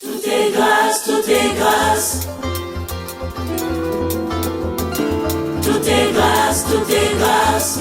Tout est grâce, tout est grâce. Tout est grâce, tout est grâce.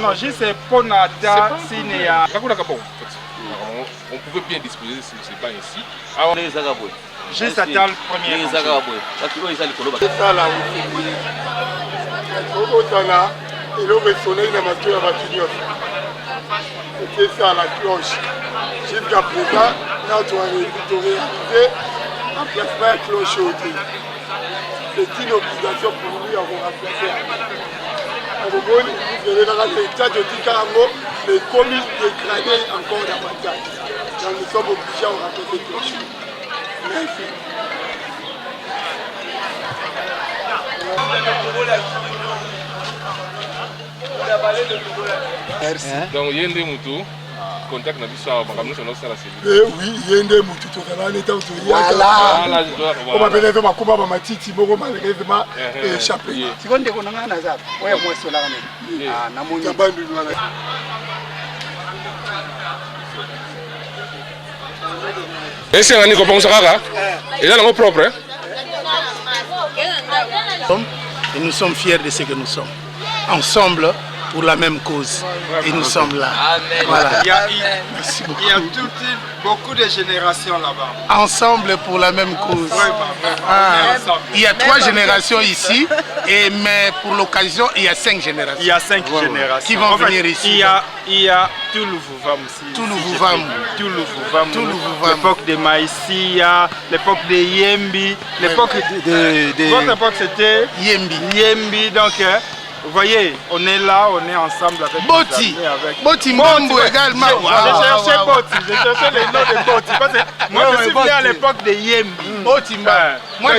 Non, c'est pour Nata, Sinéa. On pouvait bien disposer de ces bancs ici. Juste à le premier. C'est ça là. C'était ça la cloche. Jusqu'à présent, là tu as réalisé en placement la cloche au thé. C'est une obligation pour nous d'avoir remplacé. Vous verrez dans l'état de Ticarango, mais comme il dégradait encore davantage. Donc nous sommes obligés à remplacer cette cloche. Merci. Merci. Donc, Yende Moutou, contact na biso à Bangamou sur notre salle. Oui, Yende Moutou, tu as un état où tu es. Voilà. On m'a appelé ma coupe à ma titi, mon malheureusement échappé. Tu connais qu'on a un hasard. Oui, moi, c'est là. Ah, Namoni. Et c'est un ami comme ça, et là, on est propre. Et nous sommes fiers de ce que nous sommes. Ensemble pour la même cause. Et nous sommes là. Amen. Voilà. Merci beaucoup. Il y a beaucoup de générations là-bas. Ensemble pour la même cause. Il y a 3 générations ici, mais pour l'occasion, il y a 5 générations. Il y a 5 générations qui vont venir ici. Il y a tout le Vouvam aussi. Tout le Vouvam. Tout le Vouvam. L'époque de Maïsia, l'époque de Yembi, l'époque de... Votre époque c'était Yembi. Yembi, donc... Vous voyez, on est là, on est ensemble avec Boti. Boti Mbambo également. J'ai cherché Boti, j'ai cherché les noms de Boti. Parce que moi, je suis venu à l'époque de Yembi. Boti Mbambo. Moi,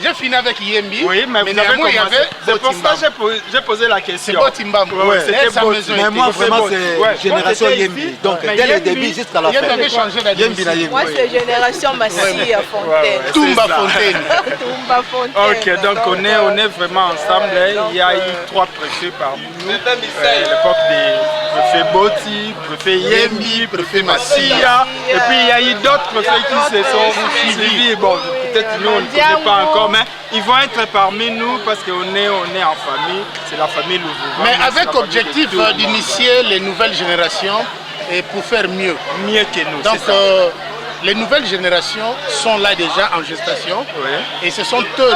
j'ai fini avec Yembi. Oui, mais vous avez commencé. C'est pour ça que j'ai posé la question. C'est Boti Mbambo. C'était Boti. Mais moi, vraiment, c'est génération Yembi. Donc, dès le début jusqu'à la fin. Yembi. Moi, c'est génération Massi à Fontaine. Toumba Fontaine. Toumba Fontaine. Ok, donc on est vraiment ensemble. Il y a 3 préfets parmi nous. L'époque des préfets Boti, préfet Yembi, préfet Massia. Et puis il y a eu d'autres préfets qui se sont suivis. Bon, peut-être nous on ne connaît pas encore, mais ils vont être parmi nous parce qu'on est en famille. C'est la famille Louvouvin. Mais avec objectif d'initier les nouvelles générations et pour faire mieux. Mieux que nous. Donc les nouvelles générations sont là déjà en gestation. Et ce sont eux,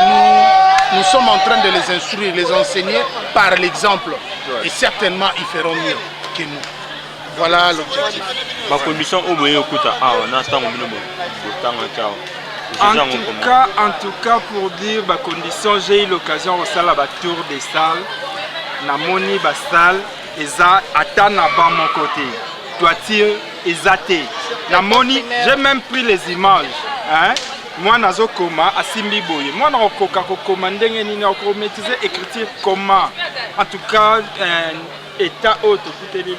nous sommes en train de les instruire, les enseigner par l'exemple. Et certainement, ils feront mieux que nous. Voilà l'objectif. En tout cas, pour dire ma condition, j'ai eu l'occasion au salle à tour des salles. Namoni basal, eza atana ba mon côté. Toiture ezate. Namoni, j'ai même pris les images. Hein? Moi, nazo koma asimbi boye. Moi, na koka komande ngeni na ko maîtriser écriture comment. En tout cas, état haute écoutez les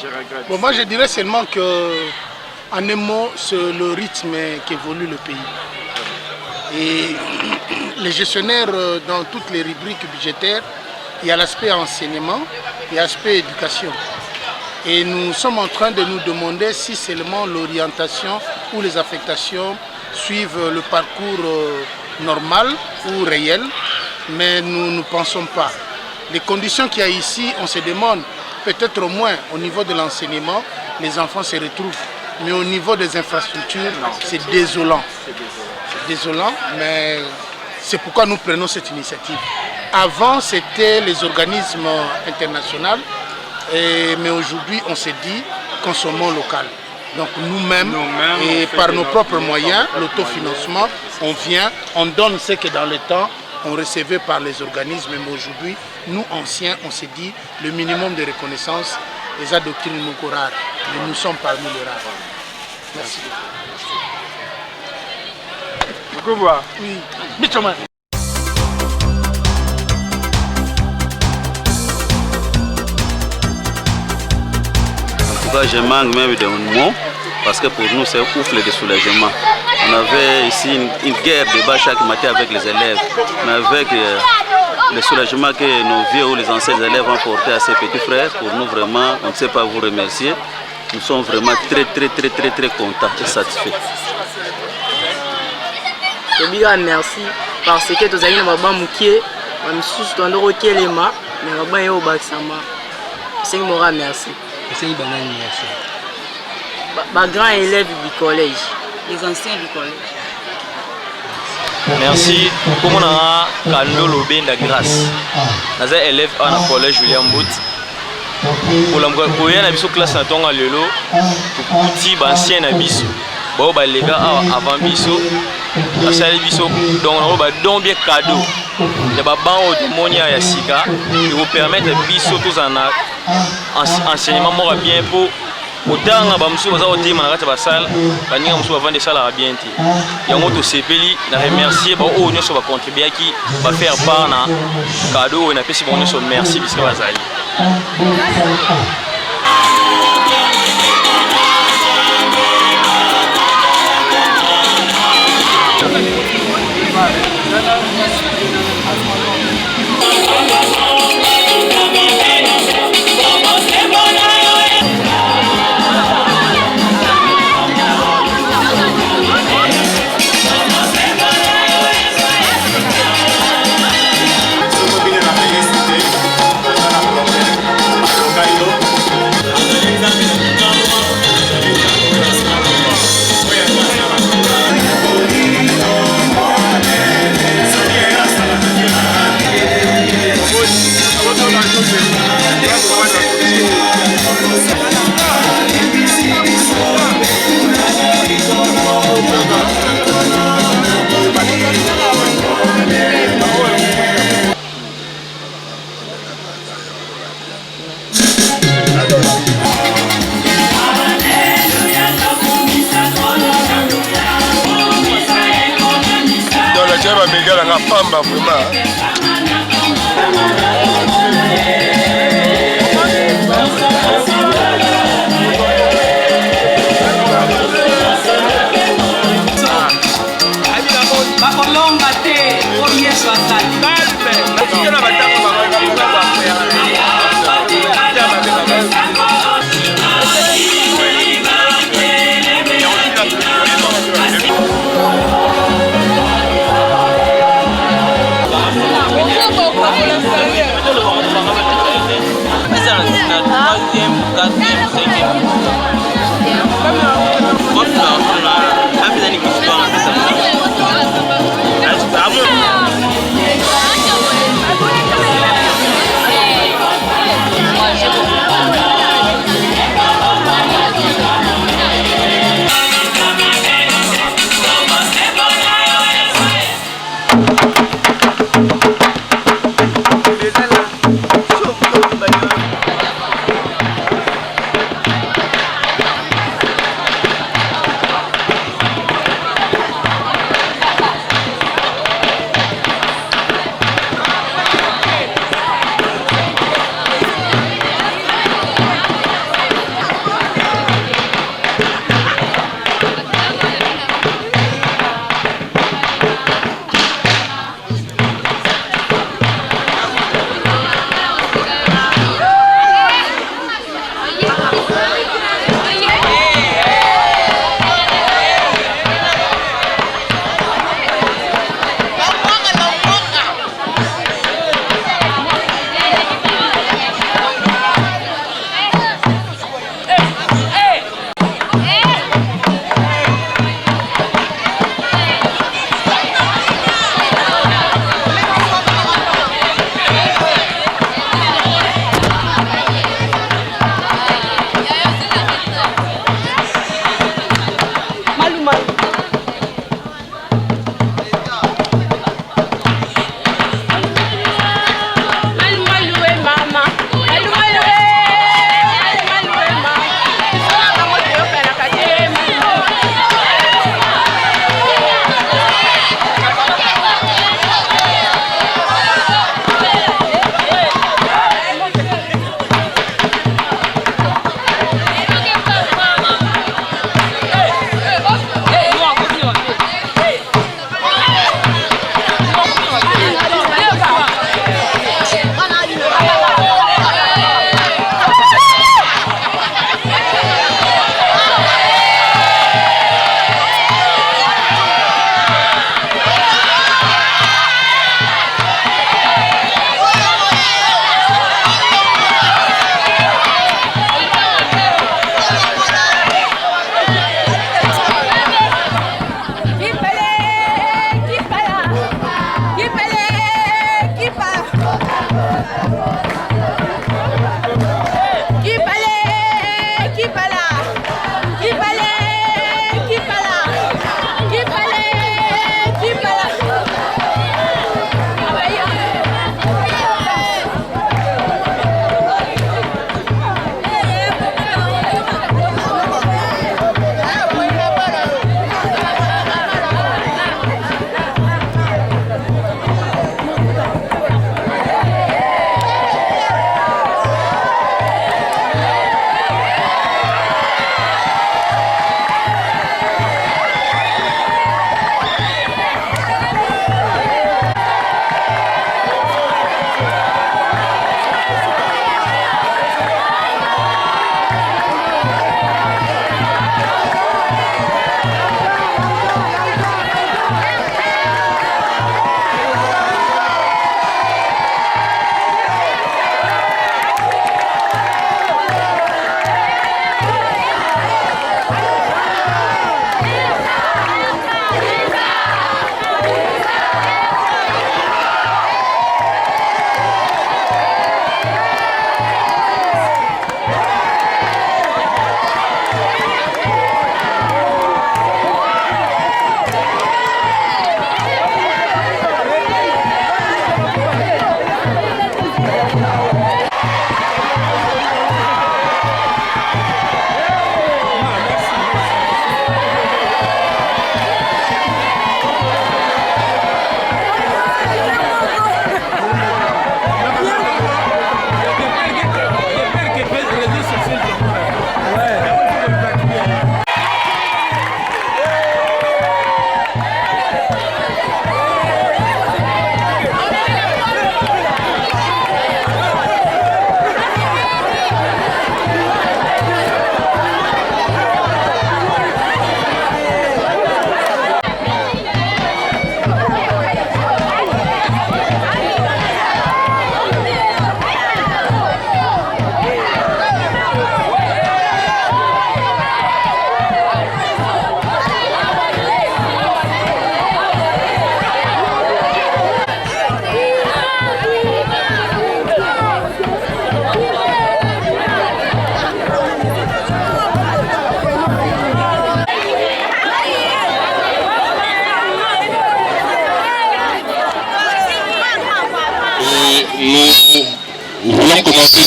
je regrette. Bon, moi, je dirais seulement que en un mot, c'est le rythme qu'évolue le pays. Et les gestionnaires, dans toutes les rubriques budgétaires, il y a l'aspect enseignement, il y a l'aspect éducation. Et nous sommes en train de nous demander si seulement l'orientation ou les affectations suivent le parcours normal ou réel, mais nous ne pensons pas. Les conditions qu'il y a ici, on se demande, peut-être au moins au niveau de l'enseignement, les enfants se retrouvent. Mais au niveau des infrastructures, c'est désolant. C'est désolant, mais c'est pourquoi nous prenons cette initiative. Avant, c'était les organismes internationaux, mais aujourd'hui, on s'est dit, consommons local. Donc nous-mêmes, et par nos propres moyens, l'autofinancement, on vient, on donne ce que dans le temps, on recevait par les organismes. Mais aujourd'hui, nous, anciens, on s'est dit, le minimum de reconnaissance, les adoctrines nous rares. Mais nous sommes parmi les rares. Merci beaucoup. Oui. Je manque même d'un mot parce que pour nous c'est un souffle de soulagement. On avait ici une guerre de débat chaque matin avec les élèves, mais avec le soulagement que nos vieux ou les anciens élèves ont porté à ces petits frères, pour nous vraiment, on ne sait pas vous remercier. Nous sommes vraiment très contents et satisfaits. Merci parce que tous les gens qui merci. C'est une grands élèves du collège. Les anciens du collège. Merci. Comme on a Kando Lobé de grâce. Nous sommes élèves à la collège William Bout. Pour la classe à Tonga Lelo, pour petit ancien abisso. Bon, les gars avant bisso, la salle bisso, donc on va donner cadeau. Les babans au monia yasika, ils vous permettent bisso tous en enseignement bien pour autant à Bamsou, vous avez dit que la salle, vous avez des salles à bien. Il y a un autre CPLI, je remercie, nous va contribuer à qui va faire part de cadeau et nous avons merci puisque vous avez. Pamba vraiment.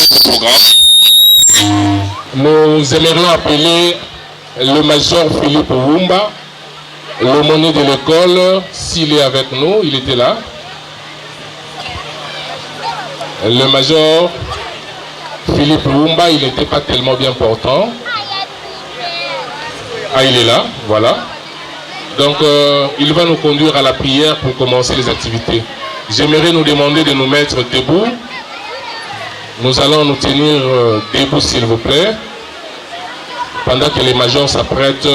programme. Nous aimerions appeler le major Philippe Wumba, l'aumônier de l'école, s'il est avec nous, il était là. Le major Philippe Wumba, il n'était pas tellement bien portant. Ah, il est là, voilà. Donc, il va nous conduire à la prière pour commencer les activités. J'aimerais nous demander de nous mettre debout. Nous allons nous tenir debout, s'il vous plaît, pendant que les majors s'apprêtent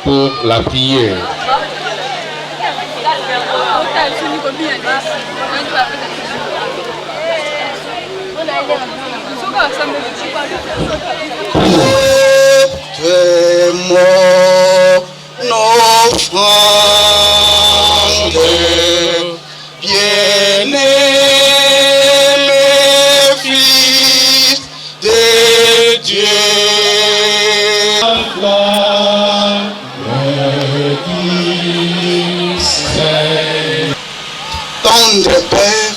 pour la prière. Bien-aimé fils de Dieu, tendre Père,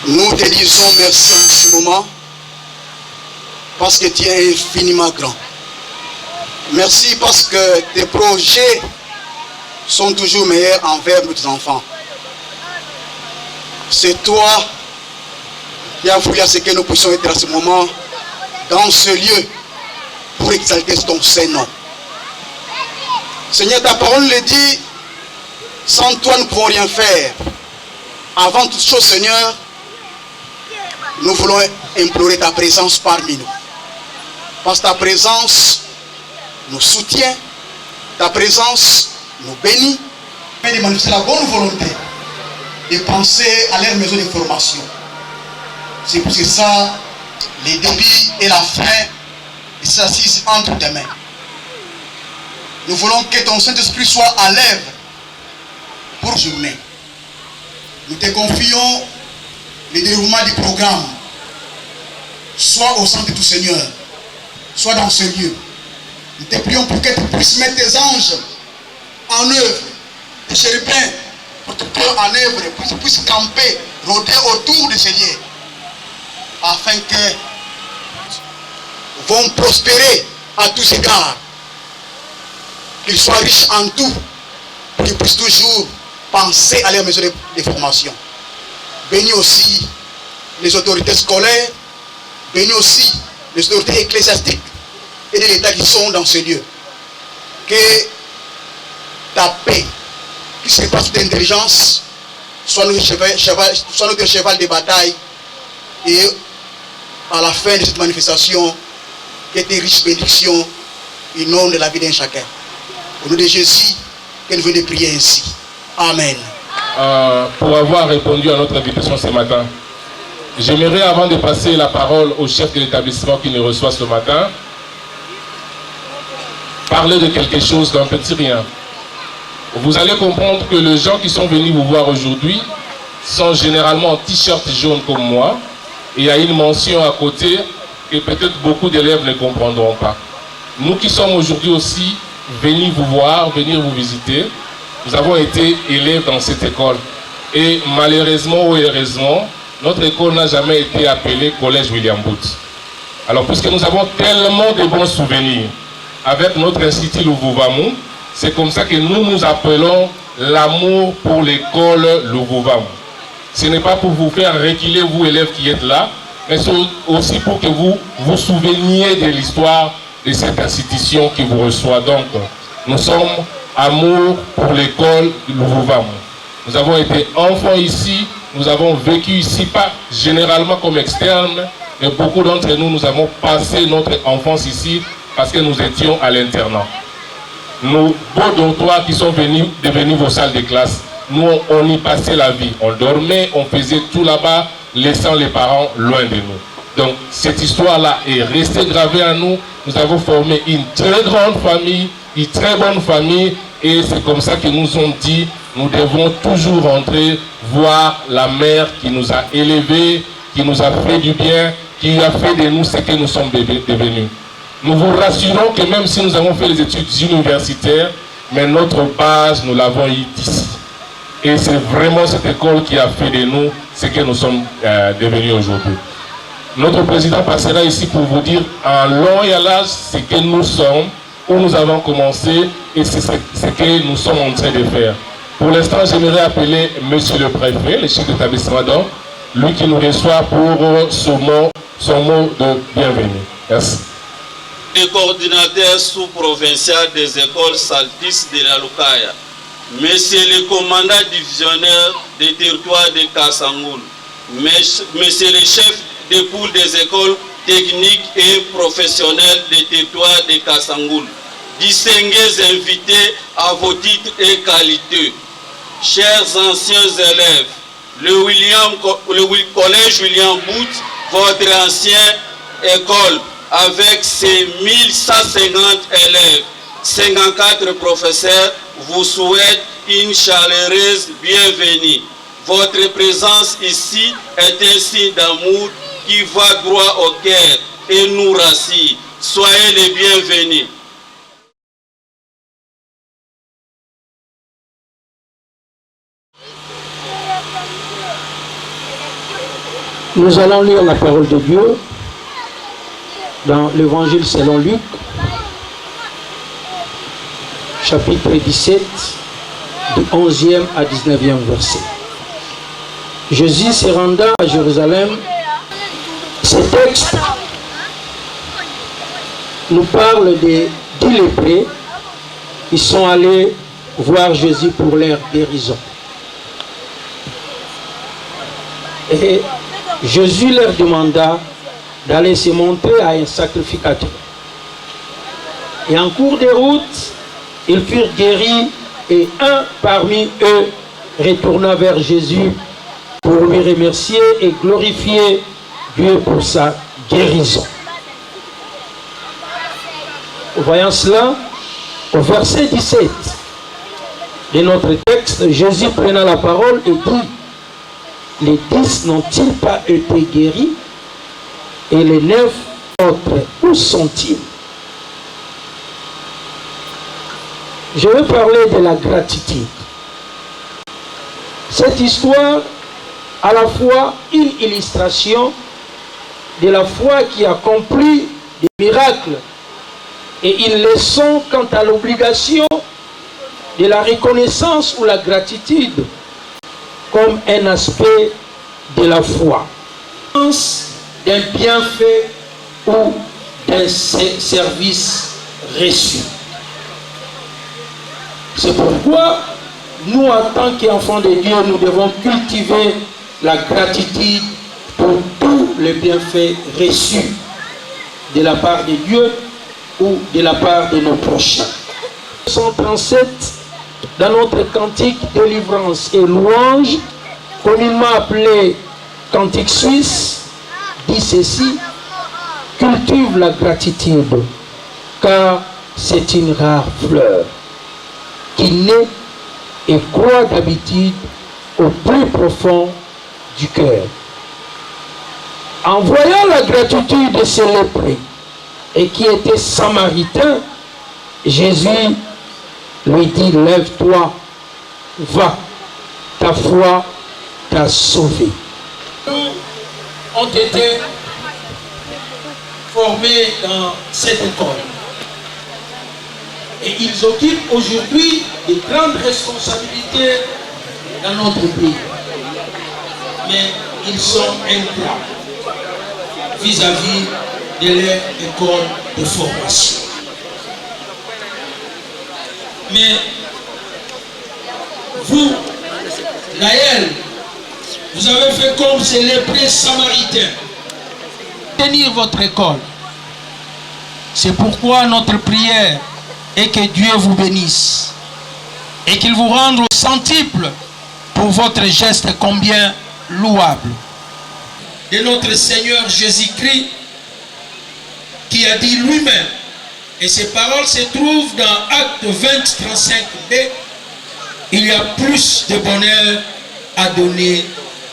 nous te disons merci en ce moment parce que tu es infiniment grand. Merci parce que tes projets sont toujours meilleurs envers nos enfants. C'est toi qui as voulu à ce que nous puissions être à ce moment dans ce lieu pour exalter ton Saint-Nom. Seigneur, ta parole le dit, sans toi nous ne pouvons rien faire. Avant toute chose, Seigneur, nous voulons implorer ta présence parmi nous. Parce que ta présence nous soutient, ta présence nous bénit, et de manifester la bonne volonté de penser à leur maison de formation. C'est pour ça les débuts et la fin s'assisent entre tes mains. Nous voulons que ton Saint-Esprit soit à l'œuvre pour la journée. Nous te confions le déroulement du programme, soit au centre de tout Seigneur, soit dans ce lieu. Nous te prions pour que tu puisses mettre tes anges en œuvre, tes chérubins protecteurs en œuvre, pour qu'ils puissent camper, rôder autour de ces lieux, afin que vont prospérer à tous égards, qu'ils soient riches en tout, pour qu'ils puissent toujours penser à leur maison de formation. Bénis aussi les autorités scolaires, bénis aussi les autorités ecclésiastiques et de l'État qui sont dans ce lieu. Que ta paix, qui se passe d'intelligence, soit notre cheval de bataille, et à la fin de cette manifestation, que tes riches bénédictions inondent la vie d'un chacun. Au nom de Jésus, que nous venons de prier ainsi. Amen. Pour avoir répondu à notre invitation ce matin, j'aimerais, avant de passer la parole au chef de l'établissement qui nous reçoit ce matin, parler de quelque chose d'un petit rien. Vous allez comprendre que les gens qui sont venus vous voir aujourd'hui sont généralement en t-shirt jaune comme moi, et il y a une mention à côté que peut-être beaucoup d'élèves ne comprendront pas. Nous qui sommes aujourd'hui aussi venus vous voir, venir vous visiter, nous avons été élèves dans cette école. Et malheureusement ou heureusement, notre école n'a jamais été appelée Collège William Booth. Alors puisque nous avons tellement de bons souvenirs avec notre institut Louvouvamou, c'est comme ça que nous nous appelons l'amour pour l'école Louvouvamou. Ce n'est pas pour vous faire reculer, vous élèves qui êtes là, mais c'est aussi pour que vous vous souveniez de l'histoire de cette institution qui vous reçoit. Donc, nous sommes amour pour l'école Louvouvamou. Nous avons été enfants ici, nous avons vécu ici, pas généralement comme externes, mais beaucoup d'entre nous, nous avons passé notre enfance ici parce que nous étions à l'internat. Nos beaux dortoirs qui sont devenus vos salles de classe, nous, on y passait la vie. On dormait, on faisait tout là-bas, laissant les parents loin de nous. Donc, cette histoire-là est restée gravée à nous. Nous avons formé une très grande famille, une très bonne famille, et c'est comme ça qu'ils nous ont dit, nous devons toujours rentrer, voir la mère qui nous a élevés, qui nous a fait du bien, qui a fait de nous ce que nous sommes devenus. Nous vous rassurons que même si nous avons fait les études universitaires, mais notre base, nous l'avons eu ici. Et c'est vraiment cette école qui a fait de nous ce que nous sommes devenus aujourd'hui. Notre président passera ici pour vous dire en long et à large ce que nous sommes, où nous avons commencé et ce que nous sommes en train de faire. Pour l'instant, j'aimerais appeler Monsieur le Préfet, le chef d'établissement, donc, lui qui nous reçoit pour son mot de bienvenue. Merci. Le coordinateur sous-provincial des écoles Saltis de la Lukaya, Monsieur le commandant divisionnaire des territoires de Kassangoul, Monsieur le chef de poule des écoles techniques et professionnelles des territoires de Kassangoul, distingués invités à vos titres et qualités, chers anciens élèves, le collège William Booth, votre ancienne école, avec ses 1150 élèves, 54 professeurs, vous souhaite une chaleureuse bienvenue. Votre présence ici est un signe d'amour qui va droit au cœur et nous rassure. Soyez les bienvenus. Nous allons lire la parole de Dieu dans l'évangile selon Luc, chapitre 17, du 11e à 19e verset. Jésus se rendant à Jérusalem. Ce texte nous parle des 10 lépreux qui sont allés voir Jésus pour leur guérison. Et Jésus leur demanda d'aller se montrer à un sacrificateur. Et en cours de route, ils furent guéris et un parmi eux retourna vers Jésus pour lui remercier et glorifier Dieu pour sa guérison. Voyant cela, au verset 17 de notre texte, Jésus prenant la parole et dit: les 10 n'ont-ils pas été guéris? Et les 9 autres, où sont-ils? Je vais parler de la gratitude. Cette histoire, à la fois une illustration de la foi qui accomplit des miracles et une leçon quant à l'obligation de la reconnaissance ou la gratitude comme un aspect de la foi. D'un bienfait ou d'un service reçu. C'est pourquoi nous, en tant qu'enfants de Dieu, nous devons cultiver la gratitude pour tous les bienfaits reçus de la part de Dieu ou de la part de nos prochains. 137, dans notre cantique délivrance et louange, communément appelé cantique suisse, dit ceci: cultive la gratitude, car c'est une rare fleur qui naît et croît d'habitude au plus profond du cœur. En voyant la gratitude de ces lépreux et qui étaient samaritains, Jésus lui dit: lève-toi, va, ta foi t'a sauvé. Ont été formés dans cette école. Et ils occupent aujourd'hui de grandes responsabilités dans notre pays. Mais ils sont ingrats vis-à-vis de leur école de formation. Mais vous, Gaël, vous avez fait comme ces lépreux samaritains. Tenir votre école. C'est pourquoi notre prière est que Dieu vous bénisse et qu'il vous rende au centuple pour votre geste combien louable. De notre Seigneur Jésus-Christ qui a dit lui-même, et ces paroles se trouvent dans Acte 20:35b, il y a plus de bonheur à donner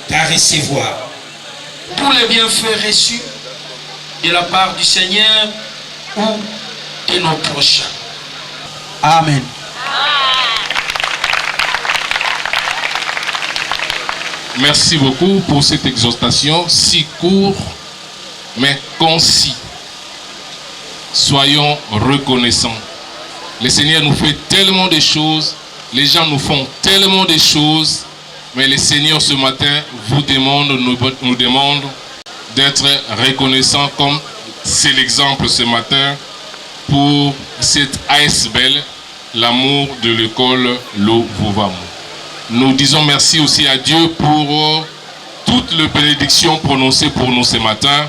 qu'à recevoir. Tous les bienfaits reçus de la part du Seigneur ou de nos prochains. Amen. Merci beaucoup pour cette exhortation si courte mais concis. Soyons reconnaissants. Le Seigneur nous fait tellement de choses, les gens nous font tellement de choses, mais le Seigneur ce matin nous demande d'être reconnaissants, comme c'est l'exemple ce matin pour cette ASBEL, l'amour de l'école Lovuvamu. Nous disons merci aussi à Dieu pour toutes les bénédictions prononcées pour nous ce matin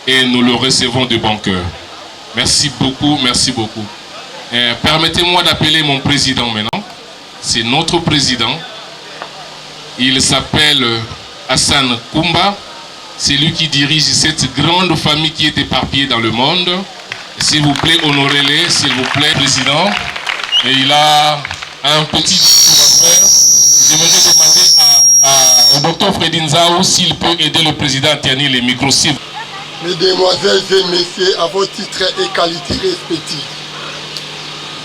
et nous le recevons de bon cœur. Merci beaucoup, merci beaucoup. Permettez-moi d'appeler mon président maintenant. C'est notre président. Il s'appelle Hassan Koumba. C'est lui qui dirige cette grande famille qui est éparpillée dans le monde. S'il vous plaît, honorez-les, s'il vous plaît, président. Et il a un petit tour à faire. J'aimerais demander au docteur Fredin Nzao s'il peut aider le président à tenir les micros. Mesdemoiselles et messieurs, à vos titres et qualités respectives,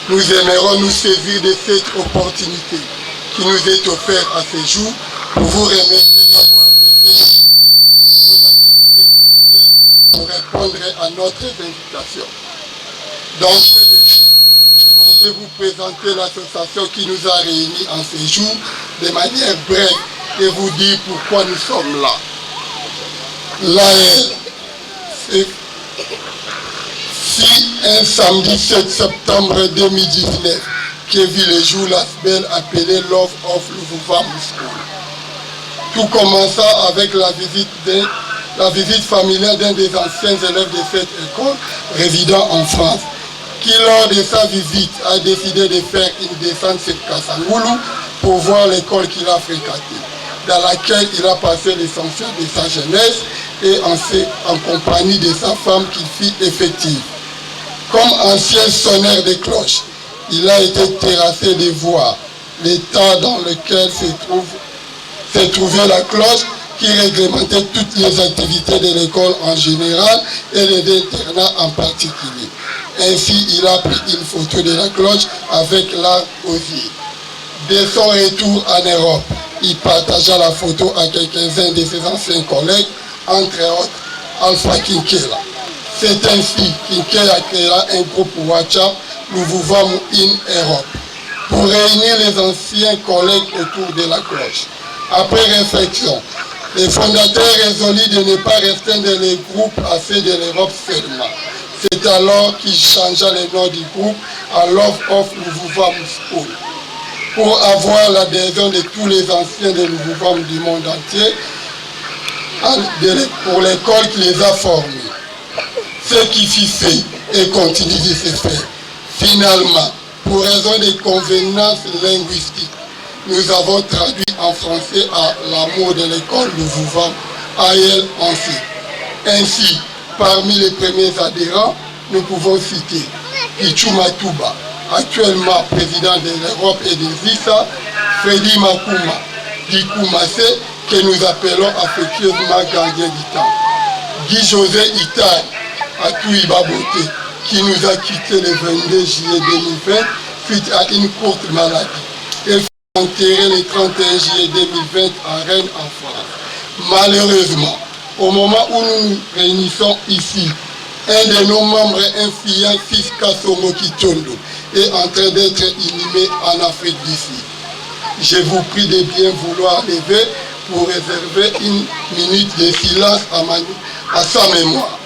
nous aimerons nous saisir de cette opportunité qui nous est offerte à ce jour pour vous remercier d'avoir laissé vos activités quotidiennes pour répondre à notre invitation. Donc, j'aimerais vous présenter l'association qui nous a réunis en ce jour de manière brève et vous dire pourquoi nous sommes là. L'AL, si un samedi 7 septembre 2019 qui vit le jour l'ASBEL appelé Love of Lovuvamu School. Tout commença avec la visite familiale d'un des anciens élèves de cette école résidant en France, qui lors de sa visite a décidé de faire une descente sur Kassangoulou pour voir l'école qu'il a fréquentée, dans laquelle il a passé l'essentiel de sa jeunesse et en compagnie de sa femme qu'il fit effective. Comme ancien sonneur de cloches, il a été terrassé de voir l'état dans lequel s'est trouvée la cloche qui réglementait toutes les activités de l'école en général et les internats en particulier. Ainsi, il a pris une photo de la cloche avec l'art osier. Dès son retour en Europe, il partagea la photo à quelques-uns de ses anciens collègues, entre autres Alpha Kinkela. C'est ainsi Kinkela créera un groupe WhatsApp Lovuvamu in Europe pour réunir les anciens collègues autour de la cloche. Après réflexion, les fondateurs résolurent de ne pas restreindre les groupes à ceux de l'Europe seulement. C'est alors qu'il changea le nom du groupe à Love of Lovuvamu School pour avoir l'adhésion de tous les anciens de Lovuvamu du monde entier pour l'école qui les a formés. Ce qui fut fait et continue de se faire. Finalement, pour raison des convenances linguistiques, nous avons traduit en français à l'amour de l'école Lovuvamu, AL ainsi. Ainsi, parmi les premiers adhérents, nous pouvons citer Ichuma Touba, actuellement président de l'Europe et des ISA, Freddy Makuma, Dikou Massé, que nous appelons affectueusement gardien du temps, Guy José Itaï, Atoui Baboté, qui nous a quittés le 22 juillet 2020 suite à une courte maladie. Il fut enterré le 31 juillet 2020 à Rennes en France. Malheureusement, au moment où nous nous réunissons ici, un de nos membres influents, fils Kasongo Kitondo, est en train d'être inhumé en Afrique du Sud. Je vous prie de bien vouloir lever pour réserver une minute de silence à sa mémoire.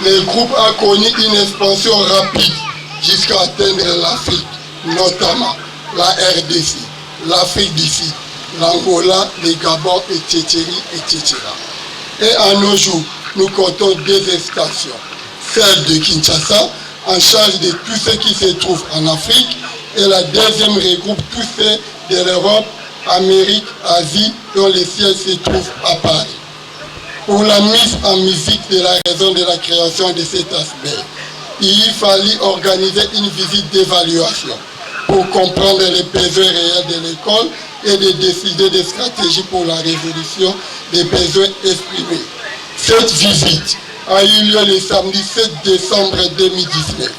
Le groupe a connu une expansion rapide jusqu'à atteindre l'Afrique, notamment la RDC, l'Afrique du Sud, l'Angola, le Gabon, etc. Et à nos jours, nous comptons deux stations. Celle de Kinshasa, en charge de tout ce qui se trouve en Afrique, et la deuxième regroupe tous ceux de l'Europe, Amérique, Asie, dont le siège se trouve à Paris. Pour la mise en musique de la raison de la création de cet aspect, il fallut organiser une visite d'évaluation pour comprendre les besoins réels de l'école et de décider des stratégies pour la résolution des besoins exprimés. Cette visite a eu lieu le samedi 7 décembre 2019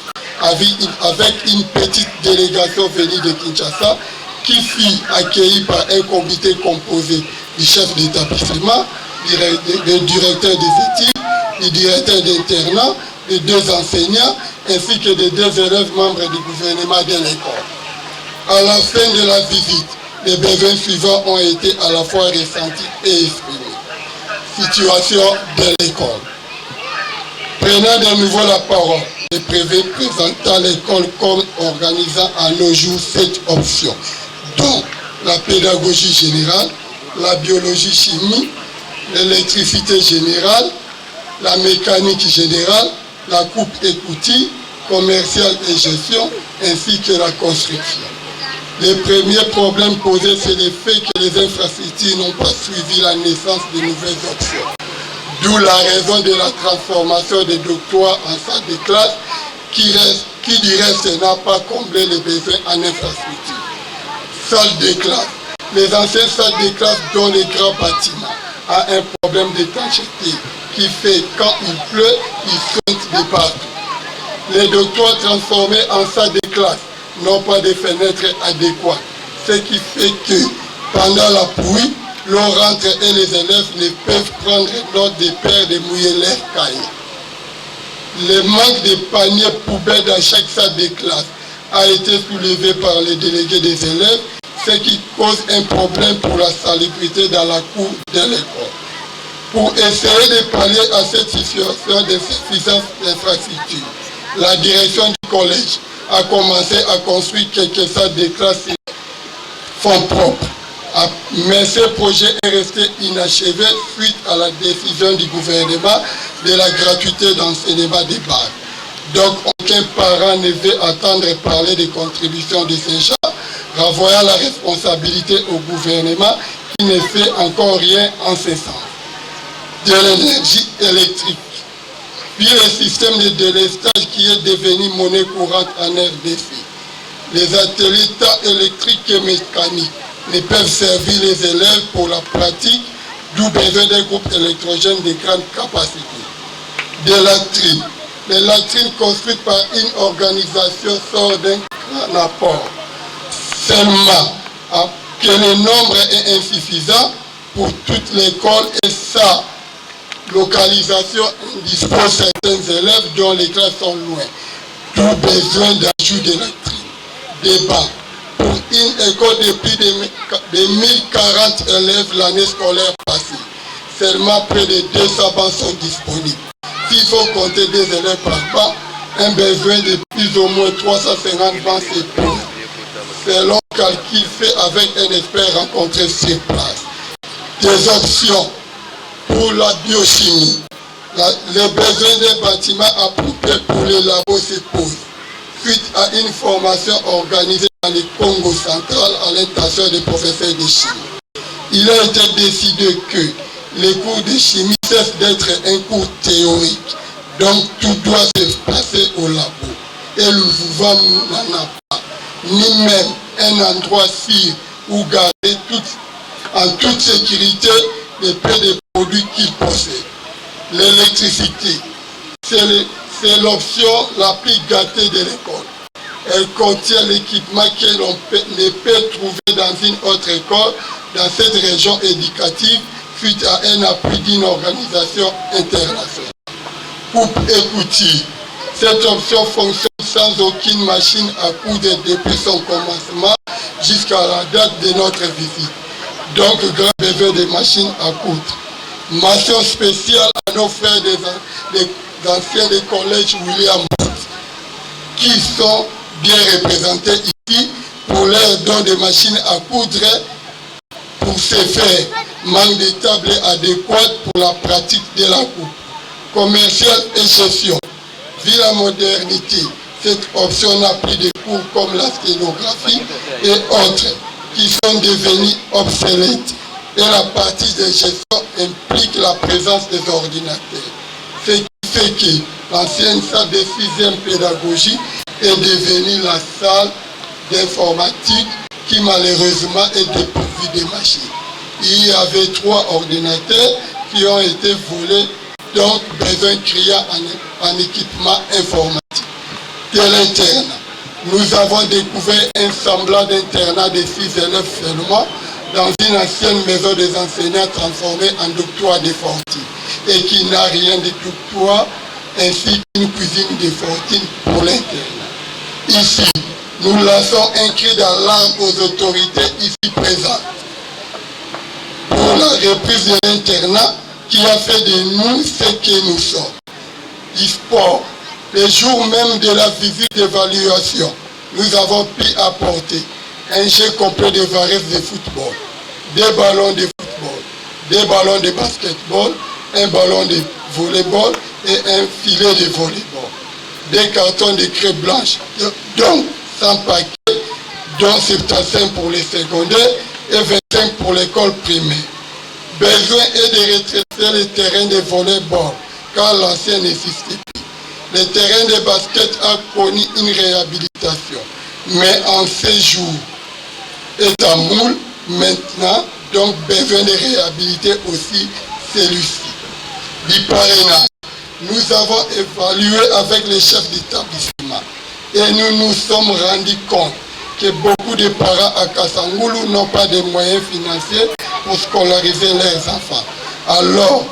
avec une petite délégation venue de Kinshasa qui fut accueillie par un comité composé du chef d'établissement, du directeur des études, du directeur d'internat, de 2 enseignants ainsi que de 2 élèves membres du gouvernement de l'école. À la fin de la visite, les besoins suivants ont été à la fois ressentis et exprimés. Situation de l'école. Prenant de nouveau la parole, le préfet présentant l'école comme organisant à nos jours 7 options, dont la pédagogie générale, la biologie chimie, l'électricité générale, la mécanique générale, la coupe et couture, commerciale et gestion, ainsi que la construction. Le premier problème posé, c'est le fait que les infrastructures n'ont pas suivi la naissance de nouvelles options. D'où la raison de la transformation des doctoires en salle de classe qui du reste n'a pas comblé les besoins en infrastructure. Salle de classe. Les anciennes salles de classe dont les grands bâtiments ont un problème d'étanchéité qui fait quand il pleut, ils sautent de partout. Les doctoires transformés en salles de classe n'ont pas de fenêtres adéquates, ce qui fait que pendant la pluie, l'eau rentre et les élèves ne peuvent prendre l'ordre des paires de mouiller leurs cahiers. Le manque de paniers poubelles dans chaque salle de classe a été soulevé par les délégués des élèves, ce qui cause un problème pour la salubrité dans la cour de l'école. Pour essayer de pallier à cette situation d'insuffisance d'infrastructures, la direction du collège a commencé à construire quelques salles de classe fonds propres. Mais ce projet est resté inachevé suite à la décision du gouvernement de la gratuité d'enseignement des bases. Donc aucun parent ne veut attendre parler des contributions de ces gens, renvoyant la responsabilité au gouvernement qui ne fait encore rien en ce sens. De l'énergie électrique. Puis le système de délestage qui est devenu monnaie courante en RDC. Les ateliers électriques et mécaniques ne peuvent servir les élèves pour la pratique, d'où besoin d'un groupe électrogène de grande capacité. Des latrines. Les latrines construites par une organisation sortent d'un grand apport. Seulement que le nombre est insuffisant pour toute l'école et sa localisation dispose certains élèves dont les classes sont loin. D'où besoin d'ajout de latrines. Débat. Pour une école de plus de 1040 élèves l'année scolaire passée, seulement près de 200 bancs sont disponibles. S'il faut compter des élèves par banc, un besoin de plus ou moins 350 bancs se pose. Selon calcul fait avec un expert rencontré sur place. Des options pour la biochimie. Les besoins des bâtiments appropriés pour les labos se posent. Suite à une formation organisée dans le Congo central à l'intention des professeurs de chimie. Il a été décidé que les cours de chimie cessent d'être un cours théorique. Donc tout doit se passer au labo. Et le gouvernement n'en a pas. Ni même un endroit sûr où garder en toute sécurité les peu de produits qu'il possède. L'électricité, c'est l'option la plus gâtée de l'école. Elle contient l'équipement que l'on ne peut trouver dans une autre école dans cette région éducative suite à un appui d'une organisation internationale. Coupe et couture. Cette option fonctionne sans aucune machine à coudre depuis son commencement jusqu'à la date de notre visite. Donc, grand besoin de machines à coudre. Mention spéciale à nos frères des anciens des collèges William Booth, qui sont bien représentés ici pour leur don de machines à coudre pour ce faire. Manque de tables adéquates pour la pratique de la coupe. Commercial et gestion. Vu la modernité, cette option n'a plus de cours comme la sténographie et autres qui sont devenus obsolètes. Et la partie de gestion implique la présence des ordinateurs. Ce qui fait que l'ancienne salle de 6e pédagogie est devenue la salle d'informatique qui malheureusement est dépourvue de machines. Il y avait 3 ordinateurs qui ont été volés, donc besoin criant en équipement informatique. de l'internat. Nous avons découvert un semblant d'internat de 6 élèves seulement dans une ancienne maison des enseignants transformée en doctorat de fortune et qui n'a rien de doctorat ainsi qu'une cuisine de fortune pour l'internat. Ici, nous lançons un cri d'alarme aux autorités ici présentes pour la reprise de l'internat qui a fait de nous ce que nous sommes. Du sport, le jour même de la visite d'évaluation, nous avons pu apporter un jeu complet de variétés de football, des ballons de football, des ballons de basketball, un ballon de volleyball et un filet de volleyball, des cartons de craie blanche, donc 100 paquets, dont 75 pour les secondaires et 25 pour l'école primaire. Besoin est de retraiter les terrains de volleyball, car l'ancien n'existe plus. Le terrain de basket a connu une réhabilitation, mais en ces jours est en moule maintenant, donc besoin de réhabiliter aussi celui-ci. Du parrainage, nous avons évalué avec les chefs d'établissement et nous nous sommes rendus compte que beaucoup de parents à Kassangoulou n'ont pas de moyens financiers pour scolariser leurs enfants. Alors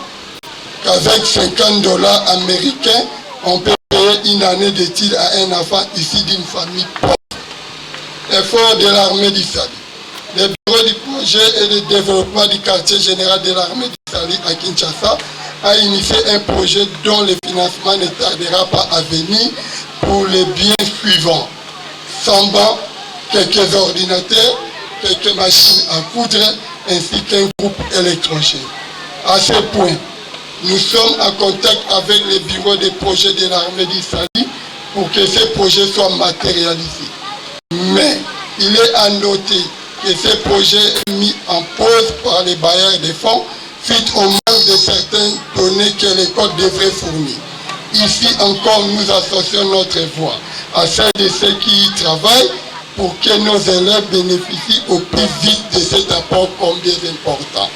qu'avec $50 américains, on peut payer une année d'études à un enfant issu d'une famille pauvre. Effort de l'armée du Salut. Le bureau du projet et de développement du quartier général de l'armée du Salut à Kinshasa a initié un projet dont le financement ne tardera pas à venir pour les biens suivants. 100 bancs, quelques ordinateurs, quelques machines à coudre ainsi qu'un groupe électrogène. À ce point, nous sommes en contact avec le bureau des projets de l'armée du Salut pour que ces projets soient matérialisés. Mais il est à noter que ces projets sont mis en pause par les bailleurs de fonds suite au manque de certaines données que l'école devrait fournir. Ici encore, nous associons notre voix à celle de ceux qui y travaillent pour que nos élèves bénéficient au plus vite de cet apport combien important.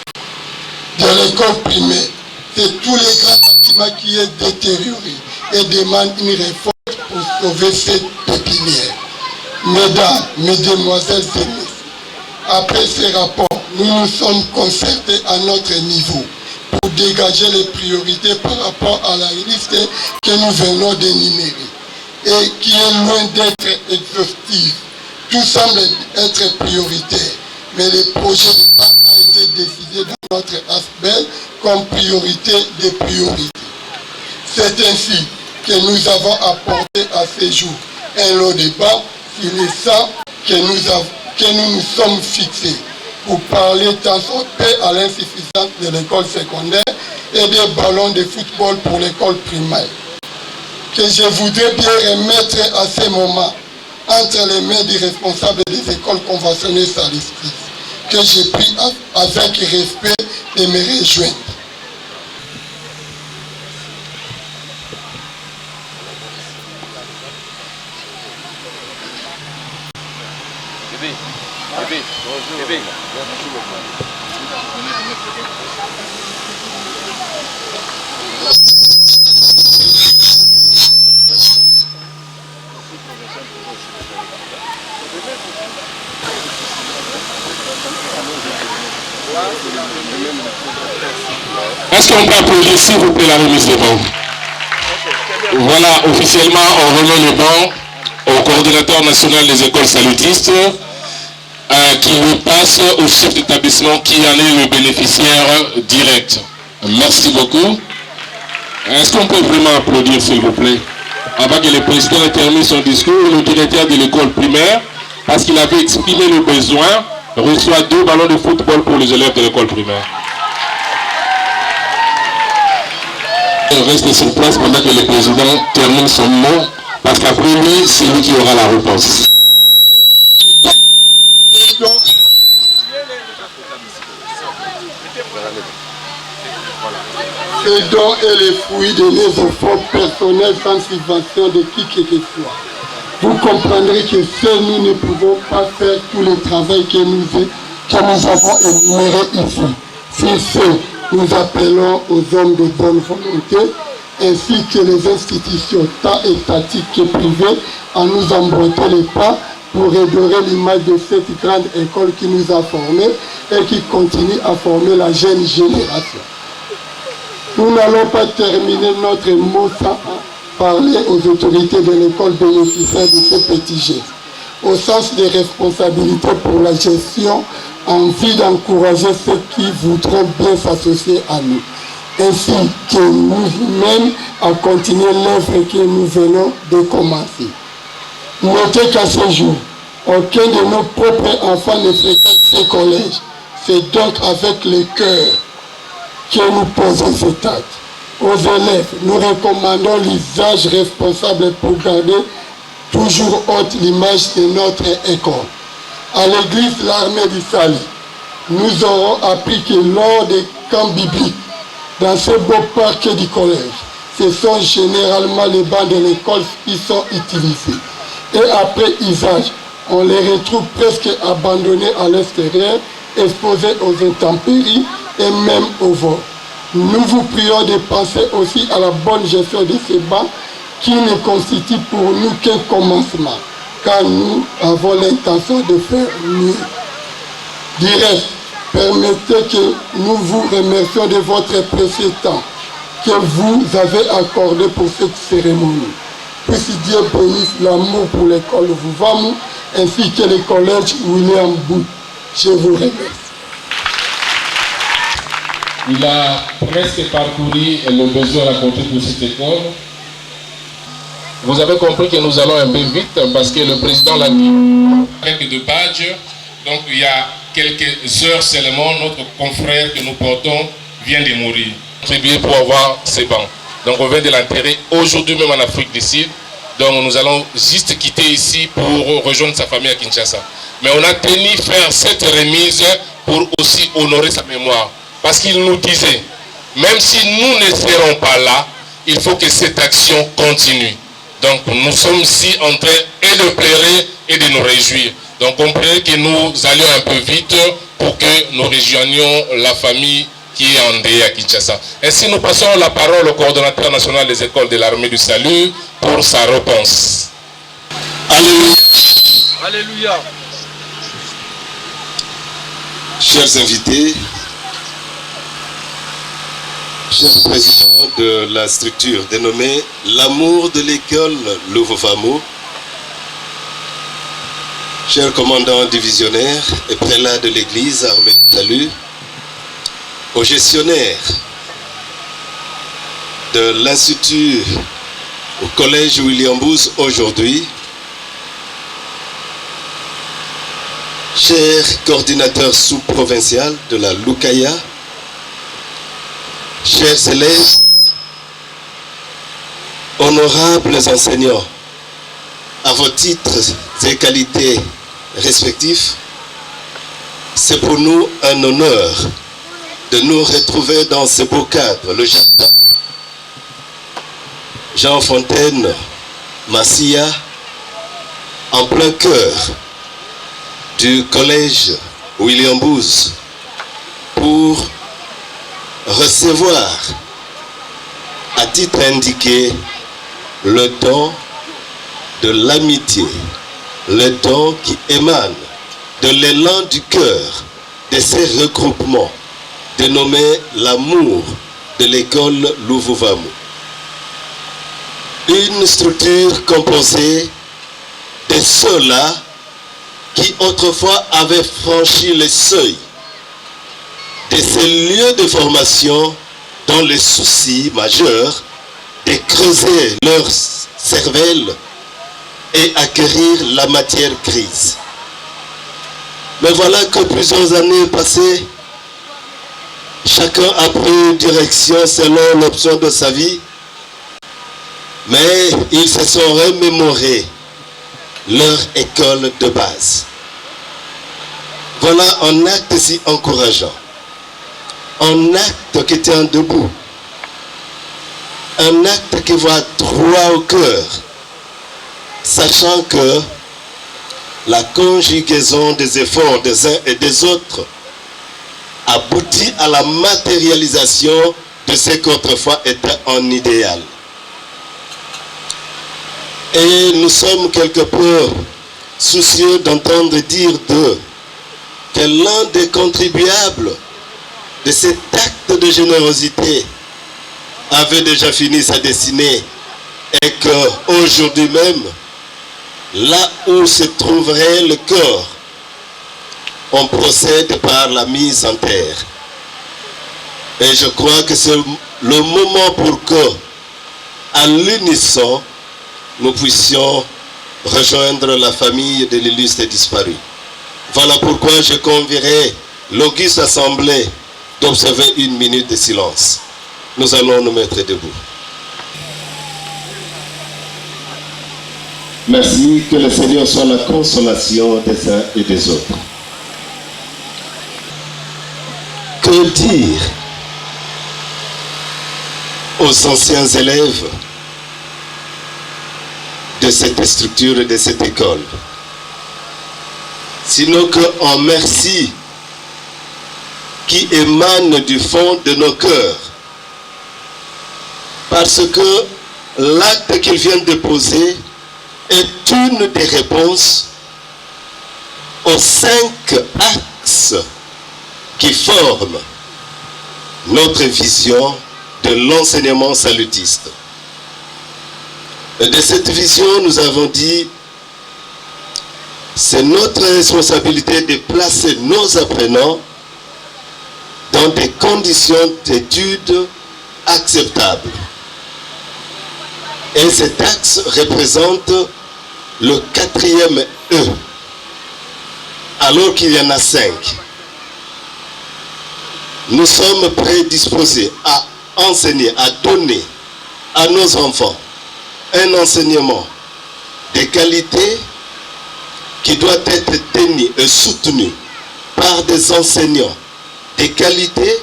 De l'école primaire, c'est tous les grands bâtiments qui est détérioré et demande une réforme pour sauver cette pépinière. Mesdames, mesdemoiselles et messieurs, après ces rapports, nous nous sommes concertés à notre niveau pour dégager les priorités par rapport à la liste que nous venons d'énumérer et qui est loin d'être exhaustive. Tout semble être prioritaire, mais le projet de bas a été décidé dans notre aspect comme priorité des priorités. C'est ainsi que nous avons apporté à ce jour un lot de bas sur les 100 que nous nous sommes fixés pour parler tant soit paix à l'insuffisance de l'école secondaire et des ballons de football pour l'école primaire. Que je voudrais bien remettre à ce moment entre les mains des responsables des écoles conventionnelles salistrices, que j'ai pris avec respect de me rejoindre. Est-ce qu'on peut applaudir s'il vous plaît la remise des bancs? Voilà, officiellement on remet le banc au coordinateur national des écoles salutistes qui le passe au chef d'établissement qui en est le bénéficiaire direct. Merci beaucoup. Est-ce qu'on peut vraiment applaudir s'il vous plaît? Avant que le président ait terminé son discours, le directeur de l'école primaire, parce qu'il avait exprimé le besoin, reçoit 2 ballons de football pour les élèves de l'école primaire. Reste sur place pendant que le président termine son mot, parce qu'après lui, c'est lui qui aura la réponse. Ces dons et les fruits de nos efforts personnels sans subvention de qui que ce soit. Vous comprendrez que seuls nous ne pouvons pas faire tout le travail que nous avons énuméré ici. Sur ce, nous appelons aux hommes de bonne volonté ainsi que les institutions tant étatiques que privées à nous emboîter les pas pour redorer l'image de cette grande école qui nous a formés et qui continue à former la jeune génération. Nous n'allons pas terminer notre mot sans parler aux autorités de l'école bénéficiaires de ce petit geste, au sens des responsabilités pour la gestion, envie d'encourager ceux qui voudront bien s'associer à nous, ainsi que nous-mêmes à continuer l'œuvre que nous venons de commencer. Notez qu'à ce jour, aucun de nos propres enfants ne fréquente ce collège. C'est donc avec le cœur que nous posons cet acte. Aux élèves, nous recommandons l'usage responsable pour garder toujours haute l'image de notre école. À l'église L'Armée du Salut, nous aurons appris que lors des camps bibliques, dans ce beau parc du collège, ce sont généralement les bancs de l'école qui sont utilisés. Et après usage, on les retrouve presque abandonnés à l'extérieur, exposés aux intempéries et même au vol. Nous vous prions de penser aussi à la bonne gestion de ces bancs qui ne constituent pour nous qu'un commencement, car nous avons l'intention de faire mieux. Du reste, permettez que nous vous remercions de votre précieux temps que vous avez accordé pour cette cérémonie. Puisse Dieu bénisse l'amour pour l'école Louvouvamou ainsi que le collège William Booth. Je vous remercie. Il a presque parcouru le besoin rencontré pour cette école. Vous avez compris que nous allons un peu vite parce que le président l'a dit. Avec de badges, donc il y a quelques heures seulement, notre confrère que nous portons vient de mourir. Contribuer pour avoir ces bancs. Donc on vient de l'enterrer aujourd'hui même en Afrique du Sud. Donc nous allons juste quitter ici pour rejoindre sa famille à Kinshasa. Mais on a tenu à faire cette remise pour aussi honorer sa mémoire. Parce qu'il nous disait, même si nous ne serons pas là, il faut que cette action continue. Donc nous sommes ici en train et de pleurer et de nous réjouir. Donc comprenez que nous allions un peu vite pour que nous rejoignions la famille qui est endeuillée à Kinshasa. Ainsi nous passons la parole au coordonnateur national des écoles de l'Armée du Salut pour sa réponse. Alléluia. Alléluia. Chers invités, chers présidents de la structure dénommée L'amour de l'école Louvouvamou, chers commandants divisionnaires et prélats de l'église Armée du Salut, aux gestionnaires de l'Institut au collège William Booth aujourd'hui, chers coordinateurs sous-provinciaux de la Lukaya, chers élèves, honorables enseignants, à vos titres et qualités respectifs, c'est pour nous un honneur de nous retrouver dans ce beau cadre, le jardin Jean Fontaine, Massia, en plein cœur du collège William Booth, pour recevoir à titre indiqué le don de l'amitié, le don qui émane de l'élan du cœur de ces regroupements dénommés l'amour de l'école Louvouvamou. Une structure composée de ceux-là qui autrefois avaient franchi le seuil de ces lieux de formation dont le souci majeur de creuser leur cervelle et acquérir la matière grise. Mais voilà que plusieurs années passées, chacun a pris une direction selon l'option de sa vie, mais ils se sont remémorés leur école de base. Voilà un acte si encourageant, un acte qui tient debout, un acte qui va droit au cœur, sachant que la conjugaison des efforts des uns et des autres aboutit à la matérialisation de ce qu'autrefois était un idéal. Et nous sommes quelque peu soucieux d'entendre dire d'eux que l'un des contribuables de cet acte de générosité avait déjà fini sa destinée et qu'aujourd'hui même, là où se trouverait le corps, on procède par la mise en terre. Et je crois que c'est le moment pour que, à l'unisson, nous puissions rejoindre la famille de l'illustre disparu. Voilà pourquoi je convierai l'auguste assemblée d'observer 1 minute de silence. Nous allons nous mettre debout. Merci, que le Seigneur soit la consolation des uns et des autres. Que dire aux anciens élèves de cette structure et de cette école, sinon qu'un merci qui émane du fond de nos cœurs, parce que l'acte qu'ils viennent de poser est une des réponses aux 5 axes qui forment notre vision de l'enseignement salutiste. Et de cette vision, nous avons dit, c'est notre responsabilité de placer nos apprenants dans des conditions d'études acceptables. Et cet axe représente le 4e E, alors qu'il y en a 5. Nous sommes prédisposés à enseigner, à donner à nos enfants un enseignement de qualité qui doit être tenu et soutenu par des enseignants de qualité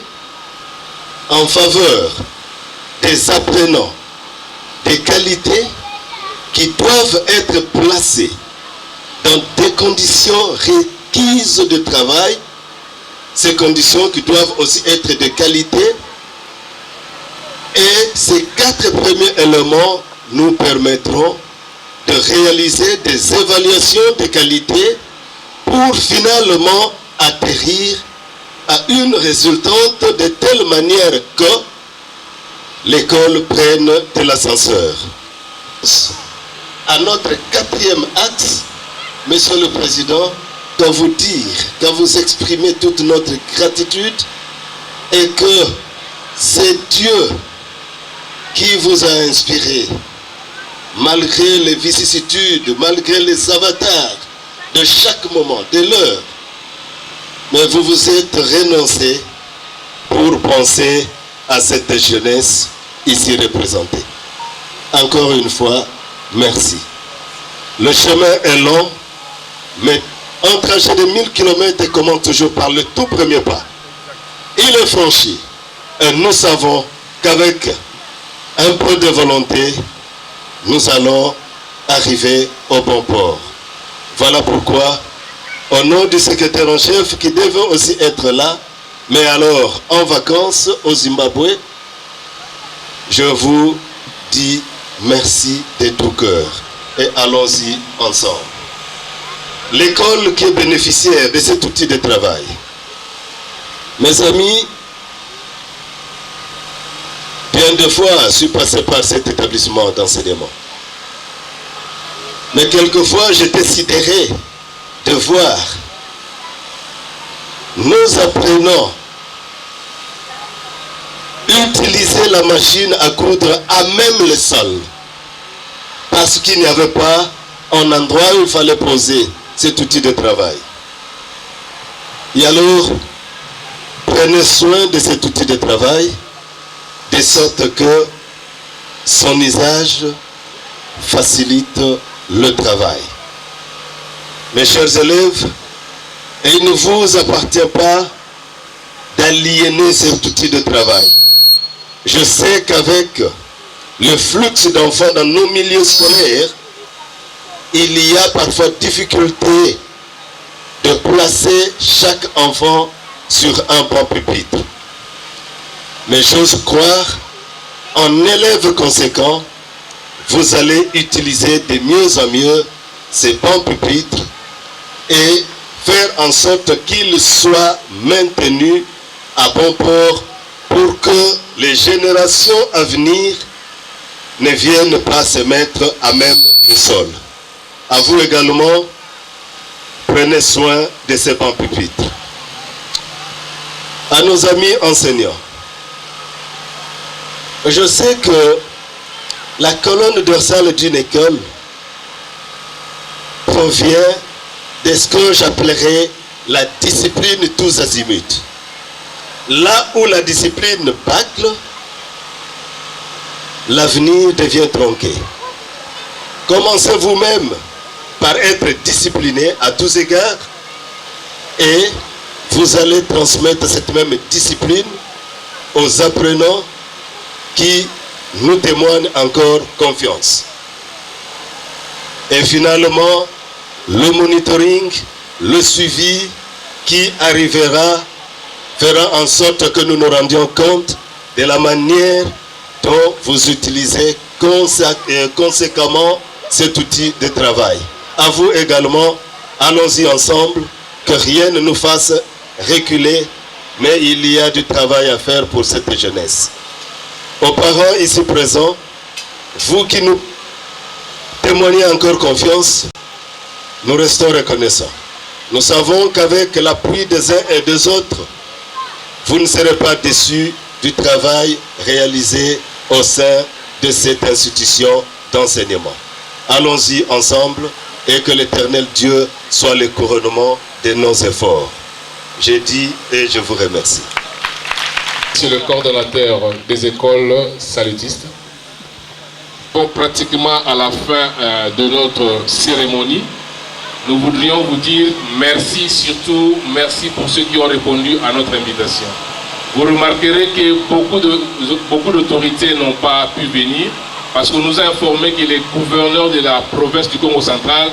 en faveur des apprenants de qualité qui doivent être placés dans des conditions requises de travail, ces conditions qui doivent aussi être de qualité. Et ces 4 premiers éléments nous permettront de réaliser des évaluations de qualité pour finalement atterrir à une résultante de telle manière que l'école prenne de l'ascenseur. À notre 4e axe, Monsieur le Président, je dois vous dire, quand vous exprimez toute notre gratitude et que c'est Dieu qui vous a inspiré, malgré les vicissitudes, malgré les avatars de chaque moment, de l'heure, mais vous vous êtes renoncé pour penser à cette jeunesse ici représentée. Encore une fois, merci. Le chemin est long, mais un trajet de 1000 km commence toujours par le tout premier pas. Il est franchi. Et nous savons qu'avec un peu de volonté, nous allons arriver au bon port. Voilà pourquoi, au nom du secrétaire en chef qui devait aussi être là, mais alors en vacances au Zimbabwe, je vous dis merci de tout cœur et allons-y ensemble. L'école qui est bénéficiaire de cet outil de travail, mes amis, bien de fois je suis passé par cet établissement d'enseignement. Mais quelquefois j'étais sidéré de voir nos apprenants utiliser la machine à coudre à même le sol, parce qu'il n'y avait pas un endroit où il fallait poser cet outil de travail. Et alors, prenez soin de cet outil de travail, de sorte que son usage facilite le travail. Mes chers élèves, il ne vous appartient pas d'aliéner cet outil de travail. Je sais qu'avec le flux d'enfants dans nos milieux scolaires, il y a parfois difficulté de placer chaque enfant sur un bon pupitre. Mais j'ose croire, un élève conséquent vous allez utiliser de mieux en mieux ces bancs pupitres et faire en sorte qu'ils soient maintenus à bon port pour que les générations à venir ne viennent pas se mettre à même le sol. À vous également, prenez soin de ces bancs pupitres. À nos amis enseignants, je sais que la colonne dorsale d'une école provient de ce que j'appellerais la discipline tous azimuts. Là où la discipline bâcle, l'avenir devient tronqué. Commencez vous-même par être discipliné à tous égards et vous allez transmettre cette même discipline aux apprenants qui nous témoignent encore confiance. Et finalement, le monitoring, le suivi qui arrivera fera en sorte que nous nous rendions compte de la manière dont vous utilisez conséquemment cet outil de travail. À vous également, allons-y ensemble, que rien ne nous fasse reculer, mais il y a du travail à faire pour cette jeunesse. Aux parents ici présents, vous qui nous témoignez encore confiance, nous restons reconnaissants. Nous savons qu'avec l'appui des uns et des autres, vous ne serez pas déçus du travail réalisé au sein de cette institution d'enseignement. Allons-y ensemble et que l'Éternel Dieu soit le couronnement de nos efforts. J'ai dit et je vous remercie. Monsieur le coordonnateur des écoles salutistes, pour pratiquement à la fin de notre cérémonie, nous voudrions vous dire merci, surtout merci pour ceux qui ont répondu à notre invitation. Vous remarquerez que beaucoup d'autorités n'ont pas pu venir parce qu'on nous a informé que les gouverneurs de la province du Congo central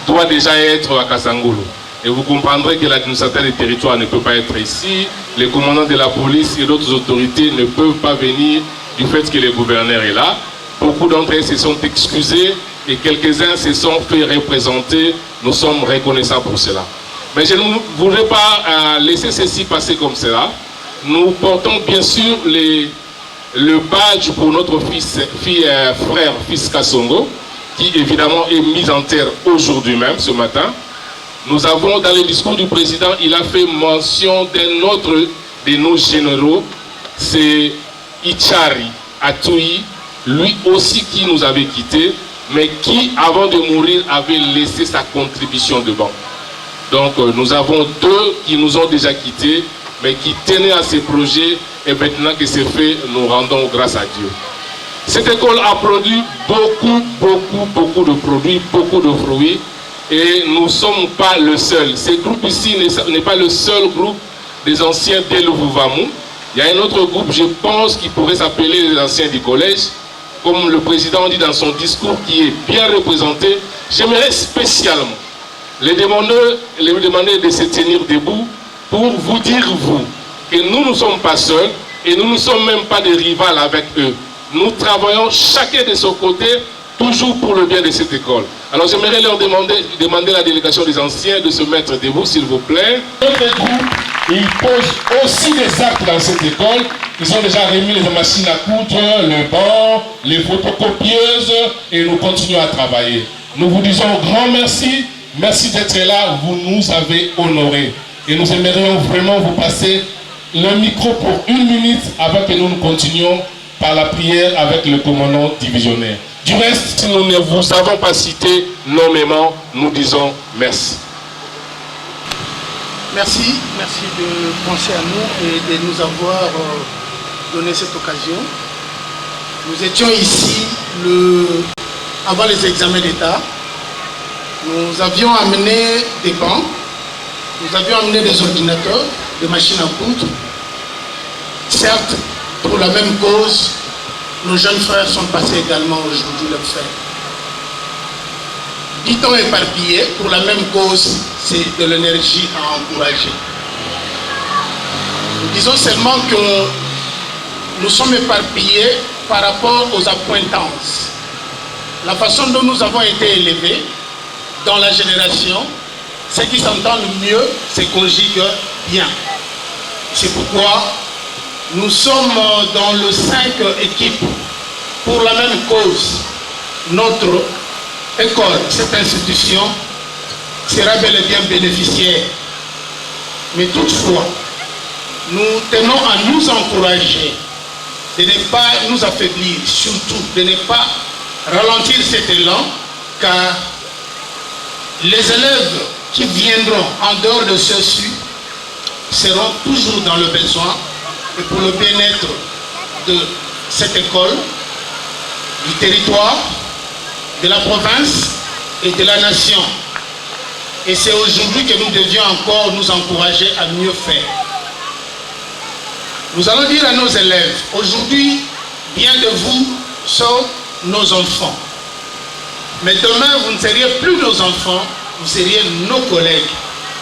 doivent déjà être à Kasangulu. Et vous comprendrez que l'administrateur des territoires ne peut pas être ici, les commandants de la police et d'autres autorités ne peuvent pas venir du fait que le gouverneur est là. Beaucoup d'entre eux se sont excusés et quelques-uns se sont fait représenter. Nous sommes reconnaissants pour cela. Mais je ne voudrais pas laisser ceci passer comme cela. Nous portons bien sûr le badge pour notre frère, fils Kasongo, qui évidemment est mis en terre aujourd'hui même, ce matin. Nous avons, dans le discours du président, il a fait mention d'un autre de nos généraux, c'est Ichari Atoui, lui aussi qui nous avait quittés, mais qui, avant de mourir, avait laissé sa contribution de banque. Donc, nous avons deux qui nous ont déjà quittés, mais qui tenaient à ces projets, et maintenant que c'est fait, nous rendons grâce à Dieu. Cette école a produit beaucoup de produits, beaucoup de fruits, et nous ne sommes pas le seul. Ce groupe ici n'est pas le seul groupe des anciens d'Eluvuvamu. Il y a un autre groupe, je pense, qui pourrait s'appeler les anciens du collège. Comme le président dit dans son discours, qui est bien représenté. J'aimerais spécialement les demander de se tenir debout pour vous dire, vous, que nous ne sommes pas seuls et nous ne sommes même pas des rivales avec eux. Nous travaillons chacun de son côté, toujours pour le bien de cette école. Alors j'aimerais leur demander à la délégation des anciens de se mettre debout, s'il vous plaît. Notre groupe, ils posent aussi des actes dans cette école. Ils ont déjà remis les machines à coudre, le banc, les photocopieuses, et nous continuons à travailler. Nous vous disons grand merci. Merci d'être là, vous nous avez honorés. Et nous aimerions vraiment vous passer le micro pour 1 minute avant que nous continuions par la prière avec le commandant divisionnaire. Du reste, si nous ne vous avons pas cité nommément, nous disons merci. Merci de penser à nous et de nous avoir donné cette occasion. Nous étions ici avant les examens d'État. Nous avions amené des bancs, nous avions amené des ordinateurs, des machines à coudre. Certes, pour la même cause, nos jeunes frères sont passés également aujourd'hui le faire. 10 ans éparpillés pour la même cause, c'est de l'énergie à encourager. Nous disons seulement que nous sommes éparpillés par rapport aux appointances. la façon dont nous avons été élevés dans la génération, ce qui s'entend le mieux se conjugue bien. C'est pourquoi nous sommes dans le 5 équipes pour la même cause. Notre école, cette institution, sera bel et bien bénéficiaire. Mais toutefois, nous tenons à nous encourager, de ne pas nous affaiblir, surtout de ne pas ralentir cet élan, car les élèves qui viendront en dehors de ceux-ci seront toujours dans le besoin, et pour le bien-être de cette école, du territoire, de la province et de la nation. Et c'est aujourd'hui que nous devions encore nous encourager à mieux faire. Nous allons dire à nos élèves, aujourd'hui, bien de vous sont nos enfants. Mais demain, vous ne seriez plus nos enfants, vous seriez nos collègues.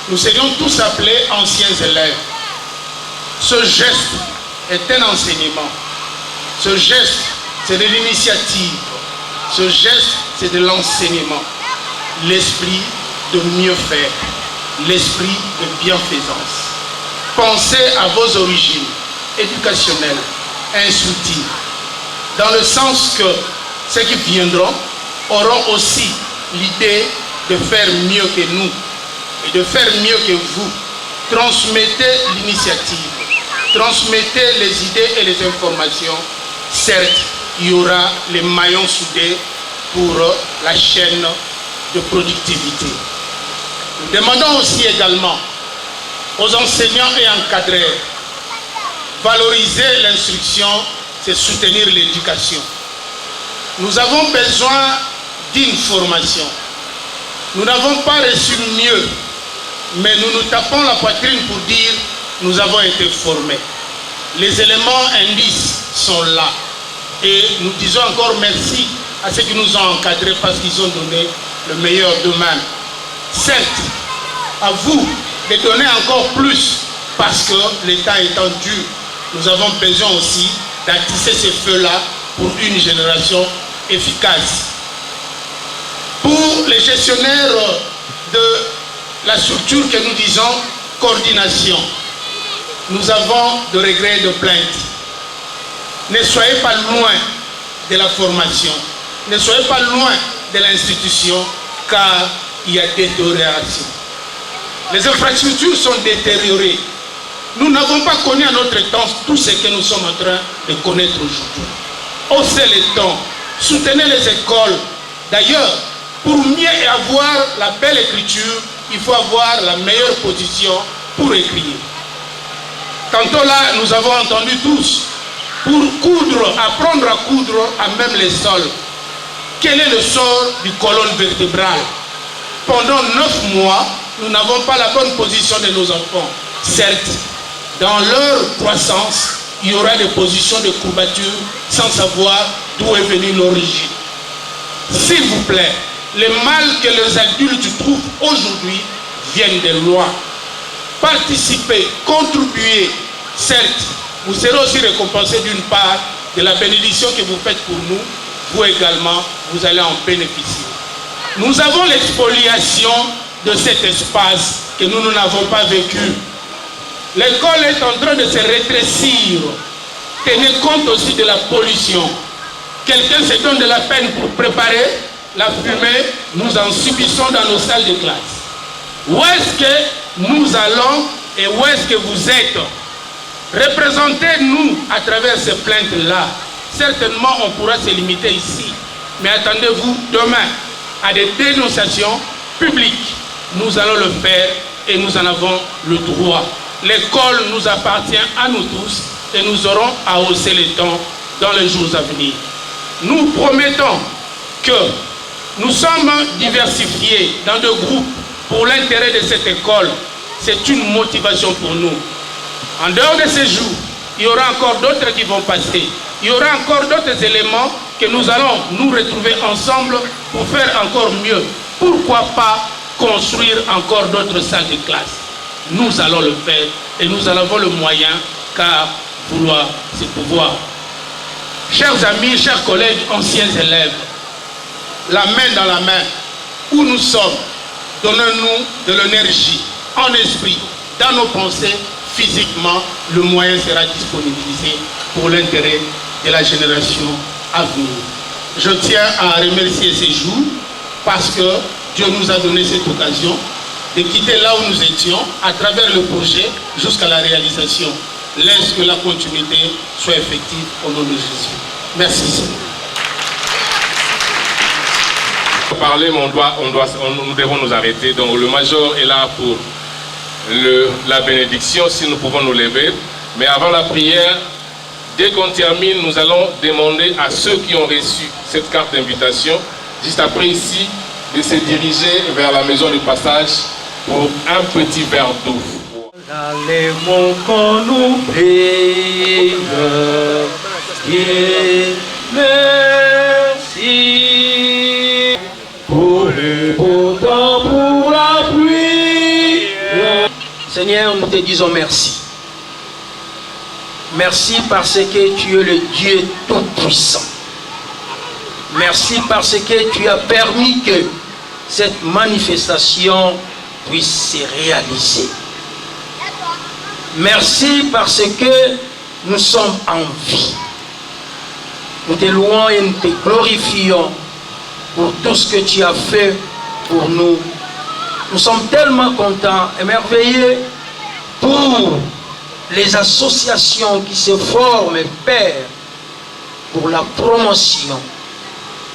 Nous serions tous appelés anciens élèves. Ce geste est un enseignement. Ce geste, c'est de l'initiative. Ce geste, c'est de l'enseignement. L'esprit de mieux faire. L'esprit de bienfaisance. Pensez à vos origines éducationnelles, instructives. Dans le sens que ceux qui viendront auront aussi l'idée de faire mieux que nous et de faire mieux que vous. Transmettez l'initiative, transmettez les idées et les informations. Certes, il y aura les maillons soudés pour la chaîne de productivité. Nous demandons aussi également aux enseignants et encadreurs, valoriser l'instruction, c'est soutenir l'éducation. Nous avons besoin d'une formation. Nous n'avons pas reçu mieux, mais nous nous tapons la poitrine pour dire nous avons été formés. Les éléments indices sont là. Et nous disons encore merci à ceux qui nous ont encadrés parce qu'ils ont donné le meilleur d'eux-mêmes. Certes, à vous de donner encore plus parce que l'état étant dur, nous avons besoin aussi d'attiser ces feux-là pour une génération efficace. Pour les gestionnaires de la structure que nous disons coordination, nous avons de regrets et de plaintes. Ne soyez pas loin de la formation, ne soyez pas loin de l'institution, car il y a détérioration. Les infrastructures sont détériorées. Nous n'avons pas connu à notre temps tout ce que nous sommes en train de connaître aujourd'hui. Haussez les temps, soutenez les écoles. D'ailleurs, pour mieux avoir la belle écriture, il faut avoir la meilleure position pour écrire. Tantôt là, nous avons entendu tous, pour coudre, apprendre à coudre à même les sols. Quel est le sort du colonne vertébrale? Pendant 9 mois, nous n'avons pas la bonne position de nos enfants. Certes, dans leur croissance, il y aura des positions de courbature sans savoir d'où est venue l'origine. S'il vous plaît, les mal que les adultes trouvent aujourd'hui viennent de loin. Participez, contribuez. Certes, vous serez aussi récompensé d'une part de la bénédiction que vous faites pour nous. Vous également, vous allez en bénéficier. Nous avons l'expoliation de cet espace que nous n'avons pas vécu. L'école est en train de se rétrécir. Tenez compte aussi de la pollution. Quelqu'un se donne de la peine pour préparer la fumée, nous en subissons dans nos salles de classe. Où est-ce que nous allons et où est-ce que vous êtes? Représentez-nous à travers ces plaintes-là. Certainement, on pourra se limiter ici. Mais attendez-vous demain à des dénonciations publiques. Nous allons le faire et nous en avons le droit. L'école nous appartient à nous tous et nous aurons à hausser les temps dans les jours à venir. Nous promettons que nous sommes diversifiés dans deux groupes pour l'intérêt de cette école. C'est une motivation pour nous. En dehors de ces jours, il y aura encore d'autres qui vont passer. Il y aura encore d'autres éléments que nous allons nous retrouver ensemble pour faire encore mieux. Pourquoi pas construire encore d'autres salles de classe? Nous allons le faire et nous en avons le moyen, car vouloir, c'est pouvoir. Chers amis, chers collègues, anciens élèves, la main dans la main, où nous sommes, donnons-nous de l'énergie, en esprit, dans nos pensées, physiquement, le moyen sera disponibilisé pour l'intérêt de la génération à venir. Je tiens à remercier ces jours parce que Dieu nous a donné cette occasion de quitter là où nous étions à travers le projet jusqu'à la réalisation. Laisse que la continuité soit effective au nom de Jésus. Merci Seigneur. Parler, mais nous devons nous arrêter. Donc le major est là pour la bénédiction, si nous pouvons nous lever. Mais avant la prière, dès qu'on termine, nous allons demander à ceux qui ont reçu cette carte d'invitation, juste après ici, de se diriger vers la maison du passage pour un petit verre d'eau. Allez mon qu'on oublie, Dieu merci pour le beau temps, pour la pluie. Seigneur, nous te disons merci. Merci parce que tu es le Dieu tout-puissant. Merci parce que tu as permis que cette manifestation puisse se réaliser. Merci parce que nous sommes en vie. Nous te louons et nous te glorifions pour tout ce que tu as fait pour nous. Nous sommes tellement contents, émerveillés pour les associations qui se forment, Père, pour la promotion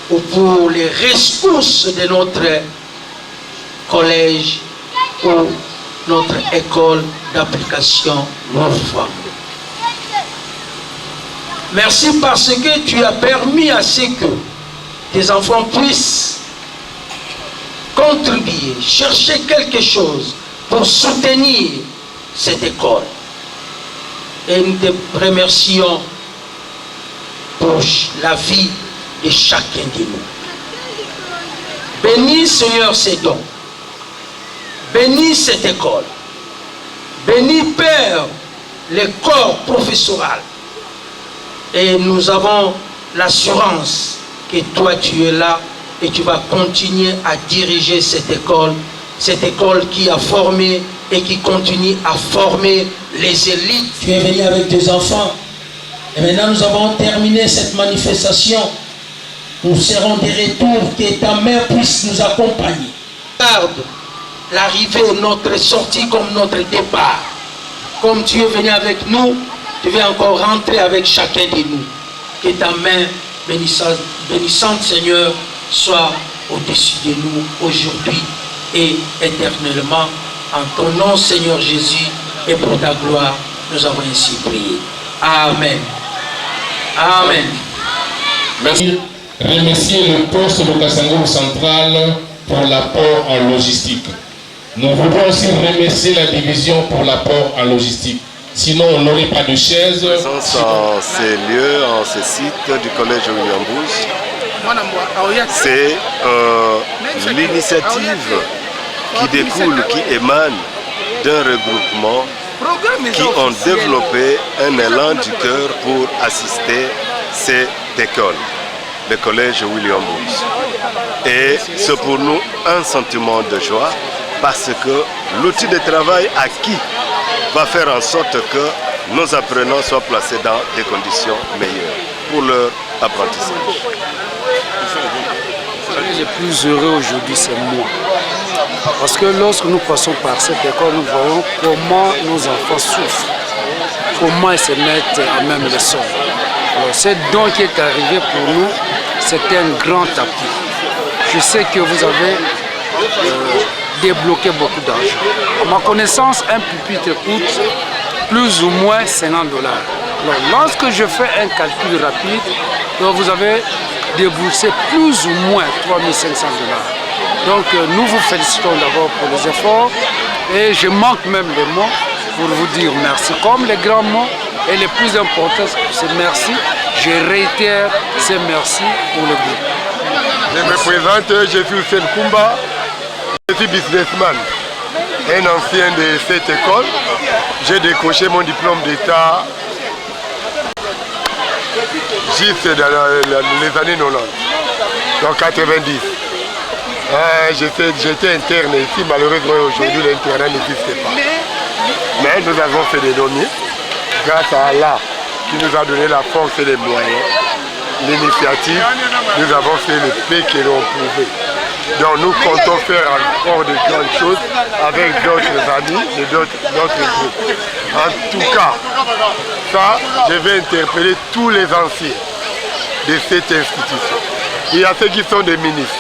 ou pour les ressources de notre collège ou notre école d'application North-Femme. Merci parce que tu as permis à ce que tes enfants puissent contribuer, chercher quelque chose pour soutenir cette école. Et nous te remercions pour la vie de chacun de nous. Bénis Seigneur ces dons. Bénis cette école. Bénis Père les corps professoral. Et nous avons l'assurance que toi tu es là et tu vas continuer à diriger cette école qui a formé et qui continue à former les élites. Tu es venu avec tes enfants. Et maintenant nous avons terminé cette manifestation. Nous serons de retour, que ta mère puisse nous accompagner. Garde l'arrivée, notre sortie comme notre départ. Comme tu es venu avec nous, tu vas encore rentrer avec chacun de nous. Que ta main bénissante, Seigneur, soit au-dessus de nous aujourd'hui et éternellement. En ton nom, Seigneur Jésus, et pour ta gloire, nous avons ainsi prié. Amen. Amen. Merci. Remercier le poste de Kassango central pour l'apport en logistique. Nous voudrons aussi remercier la division pour l'apport en logistique. Sinon, on n'aurait pas de chaises. Présence en ces lieux, en ces sites du collège William Booth, c'est l'initiative qui découle, qui émane d'un regroupement qui ont développé un élan du cœur pour assister cette école, le collège William Booth. Et c'est pour nous un sentiment de joie parce que l'outil de travail acquis va faire en sorte que nos apprenants soient placés dans des conditions meilleures pour leur apprentissage. Le plus heureux aujourd'hui, c'est moi. Parce que lorsque nous passons par cette école, nous voyons comment nos enfants souffrent, comment ils se mettent à même le sol. Alors, ce don qui est arrivé pour nous, c'était un grand appui. Je sais que vous avez débloqué beaucoup d'argent. À ma connaissance, un pupitre coûte plus ou moins 50 $. Alors, lorsque je fais un calcul rapide, vous avez déboursé plus ou moins 3 500 $. Donc nous vous félicitons d'abord pour les efforts et je manque même les mots pour vous dire merci. Comme les grands mots et les plus importants, c'est merci. Je réitère ces merci pour le groupe. Je me présente, je suis Hussein Kumba, je suis businessman, un ancien de cette école. J'ai décroché mon diplôme d'État juste dans les années 90. dans 90. J'étais interne ici, malheureusement aujourd'hui l'internat n'existait pas. Mais nous avons fait des domites grâce à Allah qui nous a donné la force et les moyens. L'initiative, nous avons fait le peu que l'on pouvait. Donc nous comptons faire encore de grandes choses avec d'autres amis et d'autres groupes. En tout cas, ça, je vais interpeller tous les anciens de cette institution. Il y a ceux qui sont des ministres,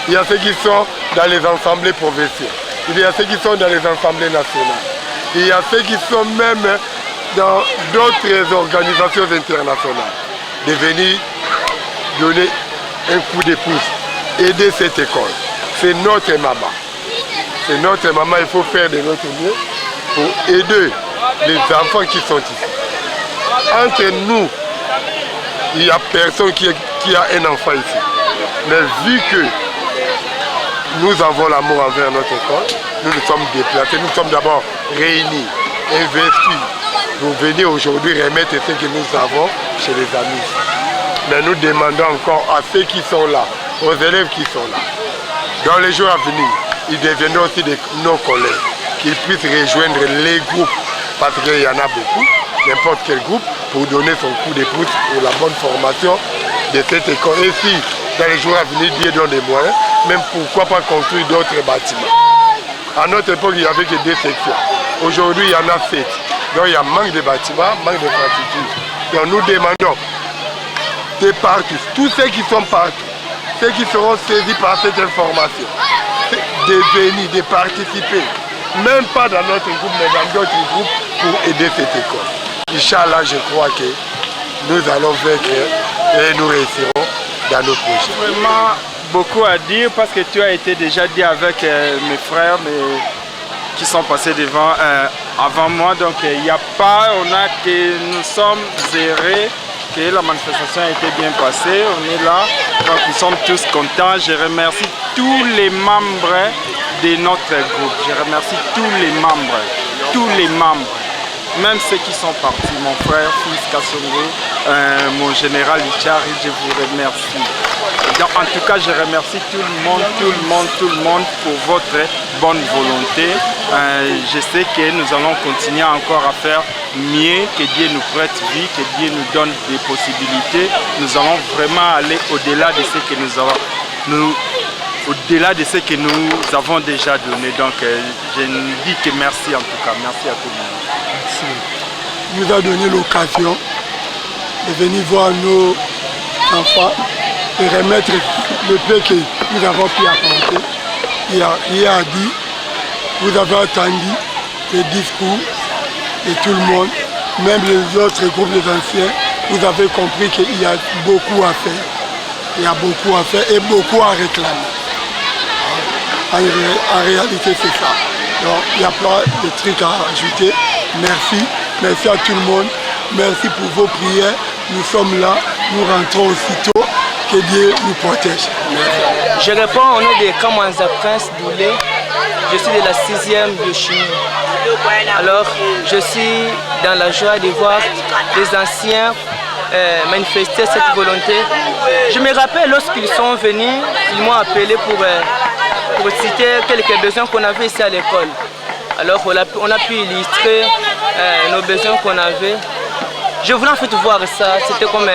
il y a ceux qui sont dans les assemblées provinciales, il y a ceux qui sont dans les assemblées nationales, il y a ceux qui sont même dans d'autres organisations internationales, de venir donner un coup de pouce, aider cette école. C'est notre maman. C'est notre maman, il faut faire de notre mieux pour aider les enfants qui sont ici. Entre nous, il n'y a personne qui a un enfant ici. Mais vu que nous avons l'amour envers notre école, nous nous sommes déplacés, nous sommes d'abord réunis, investis pour venir aujourd'hui remettre ce que nous avons chez les amis. Mais nous demandons encore à ceux qui sont là, aux élèves qui sont là, dans les jours à venir, ils deviendront aussi nos collègues, qu'ils puissent rejoindre les groupes, parce qu'il y en a beaucoup, n'importe quel groupe, pour donner son coup de pouce pour la bonne formation de cette école. Et si, dans les jours à venir, Dieu donne des moyens, même pourquoi pas construire d'autres bâtiments. À notre époque, il n'y avait que 2 sections. Aujourd'hui, il y en a 7. Donc il y a manque de bâtiments, manque d'infrastructures. Donc nous demandons de partout, tous ceux qui sont partout, ceux qui seront saisis par cette information, de venir, de participer, même pas dans notre groupe, mais dans d'autres groupes, pour aider cette école. Inch'Allah, je crois que nous allons vaincre et nous réussirons dans nos projets. Vraiment beaucoup à dire parce que tu as été déjà dit avec mes frères qui sont passés devant, avant moi. Donc il n'y a pas, nous sommes zérés, que la manifestation a été bien passée, on est là, donc nous sommes tous contents. Je remercie tous les membres de notre groupe, je remercie tous les membres, même ceux qui sont partis, mon frère, fils Kassongo, mon général Ichari, je vous remercie. Donc, en tout cas, je remercie tout le monde pour votre bonne volonté. Je sais que nous allons continuer encore à faire mieux, que Dieu nous prête vie, que Dieu nous donne des possibilités. Nous allons vraiment aller au-delà de ce que nous avons déjà donné. Donc, je ne dis que merci en tout cas. Merci à tout le monde. Merci. Il nous a donné l'occasion de venir voir nos enfants et remettre le peu que nous avons pu apporter. Il a dit, vous avez entendu les discours de tout le monde, même les autres groupes des anciens, vous avez compris qu'il y a beaucoup à faire. Il y a beaucoup à faire et beaucoup à réclamer. En réalité, c'est ça. Donc, il y a plein de trucs à ajouter. Merci. Merci à tout le monde. Merci pour vos prières. Nous sommes là. Nous rentrons aussitôt. Que Dieu nous protège. Merci. Je réponds au nom de Kamanza Prince Doulé. Je suis de la 6e de chimie. Alors, je suis dans la joie de voir les anciens manifester cette volonté. Je me rappelle lorsqu'ils sont venus, ils m'ont appelé pour citer quelques besoins qu'on avait ici à l'école. Alors, on a pu illustrer nos besoins qu'on avait. Je voulais en fait voir ça, c'était comme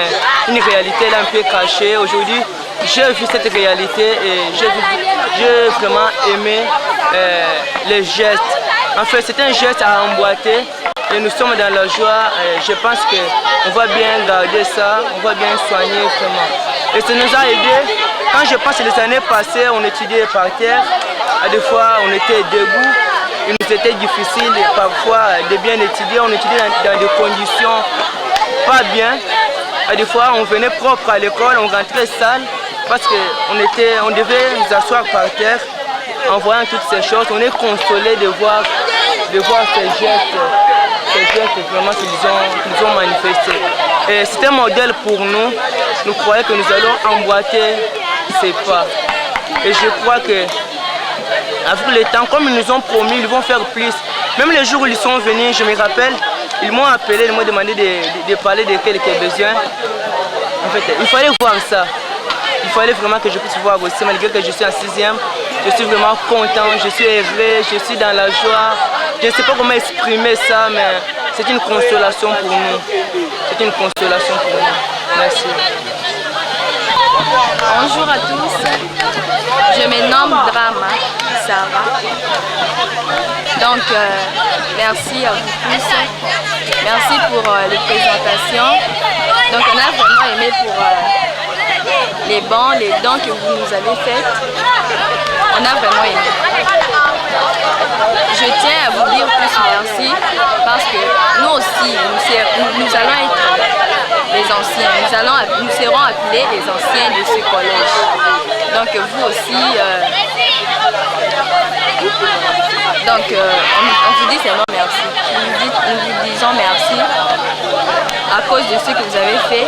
une réalité là, un peu cachée. Aujourd'hui, j'ai vu cette réalité et j'ai vraiment aimé les gestes. En fait, c'est un geste à emboîter et nous sommes dans la joie. Je pense qu'on va bien garder ça, on va bien soigner vraiment. Et ça nous a aidés. Quand je pense les années passées, on étudiait par terre. À des fois, on était debout. Il nous était difficile parfois de bien étudier. On étudiait dans des conditions pas bien. À des fois, on venait propre à l'école, on rentrait sale parce qu'on devait nous asseoir par terre. En voyant toutes ces choses, on est consolé de voir ces gestes vraiment qu'ils ont manifestés. Et c'était un modèle pour nous. Nous croyons que nous allons emboîter ces pas. Et je crois que avec le temps, comme ils nous ont promis, ils vont faire plus. Même les jours où ils sont venus, je me rappelle, ils m'ont appelé, ils m'ont demandé de parler de quelques besoins. En fait, il fallait voir ça. Il fallait vraiment que je puisse voir aussi, malgré que je suis en 6e. Je suis vraiment content, je suis heureux, je suis dans la joie. Je ne sais pas comment exprimer ça, mais c'est une consolation pour nous. C'est une consolation pour nous. Merci. Bonjour à tous, je me nomme Drama Sarah. Donc merci à vous tous, merci pour les présentations. Donc on a vraiment aimé pour les dons que vous nous avez faits. On a vraiment aimé. Je tiens à vous dire plus merci parce que nous aussi, nous allons être les anciens, nous serons appelés les anciens de ce collège. Donc vous aussi, on vous dit seulement merci. Nous vous disons merci à cause de ce que vous avez fait.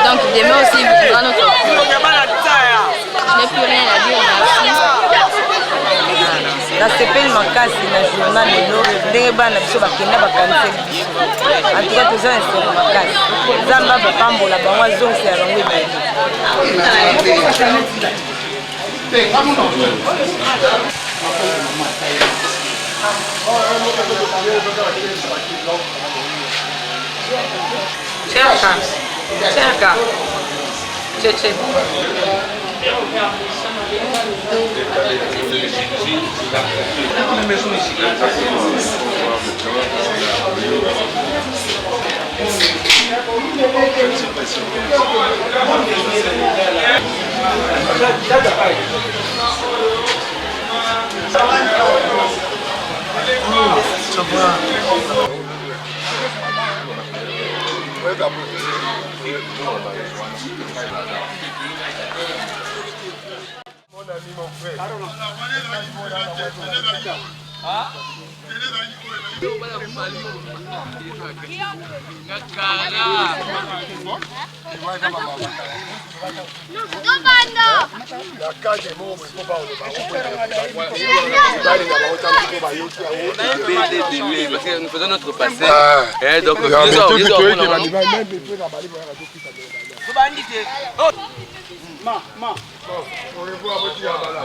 Donc demain aussi vous dira notre tour. Je n'ai plus rien à dire, merci. nasepeli makasi na journal lelo ndenge bana biso bakenda bakaniseli biso antuka toza na esolo makasi nzambe abapambola bango azongisela bango Mon ami, mon frère. Nous faisons notre passé. Et donc, on revoit votre yabala.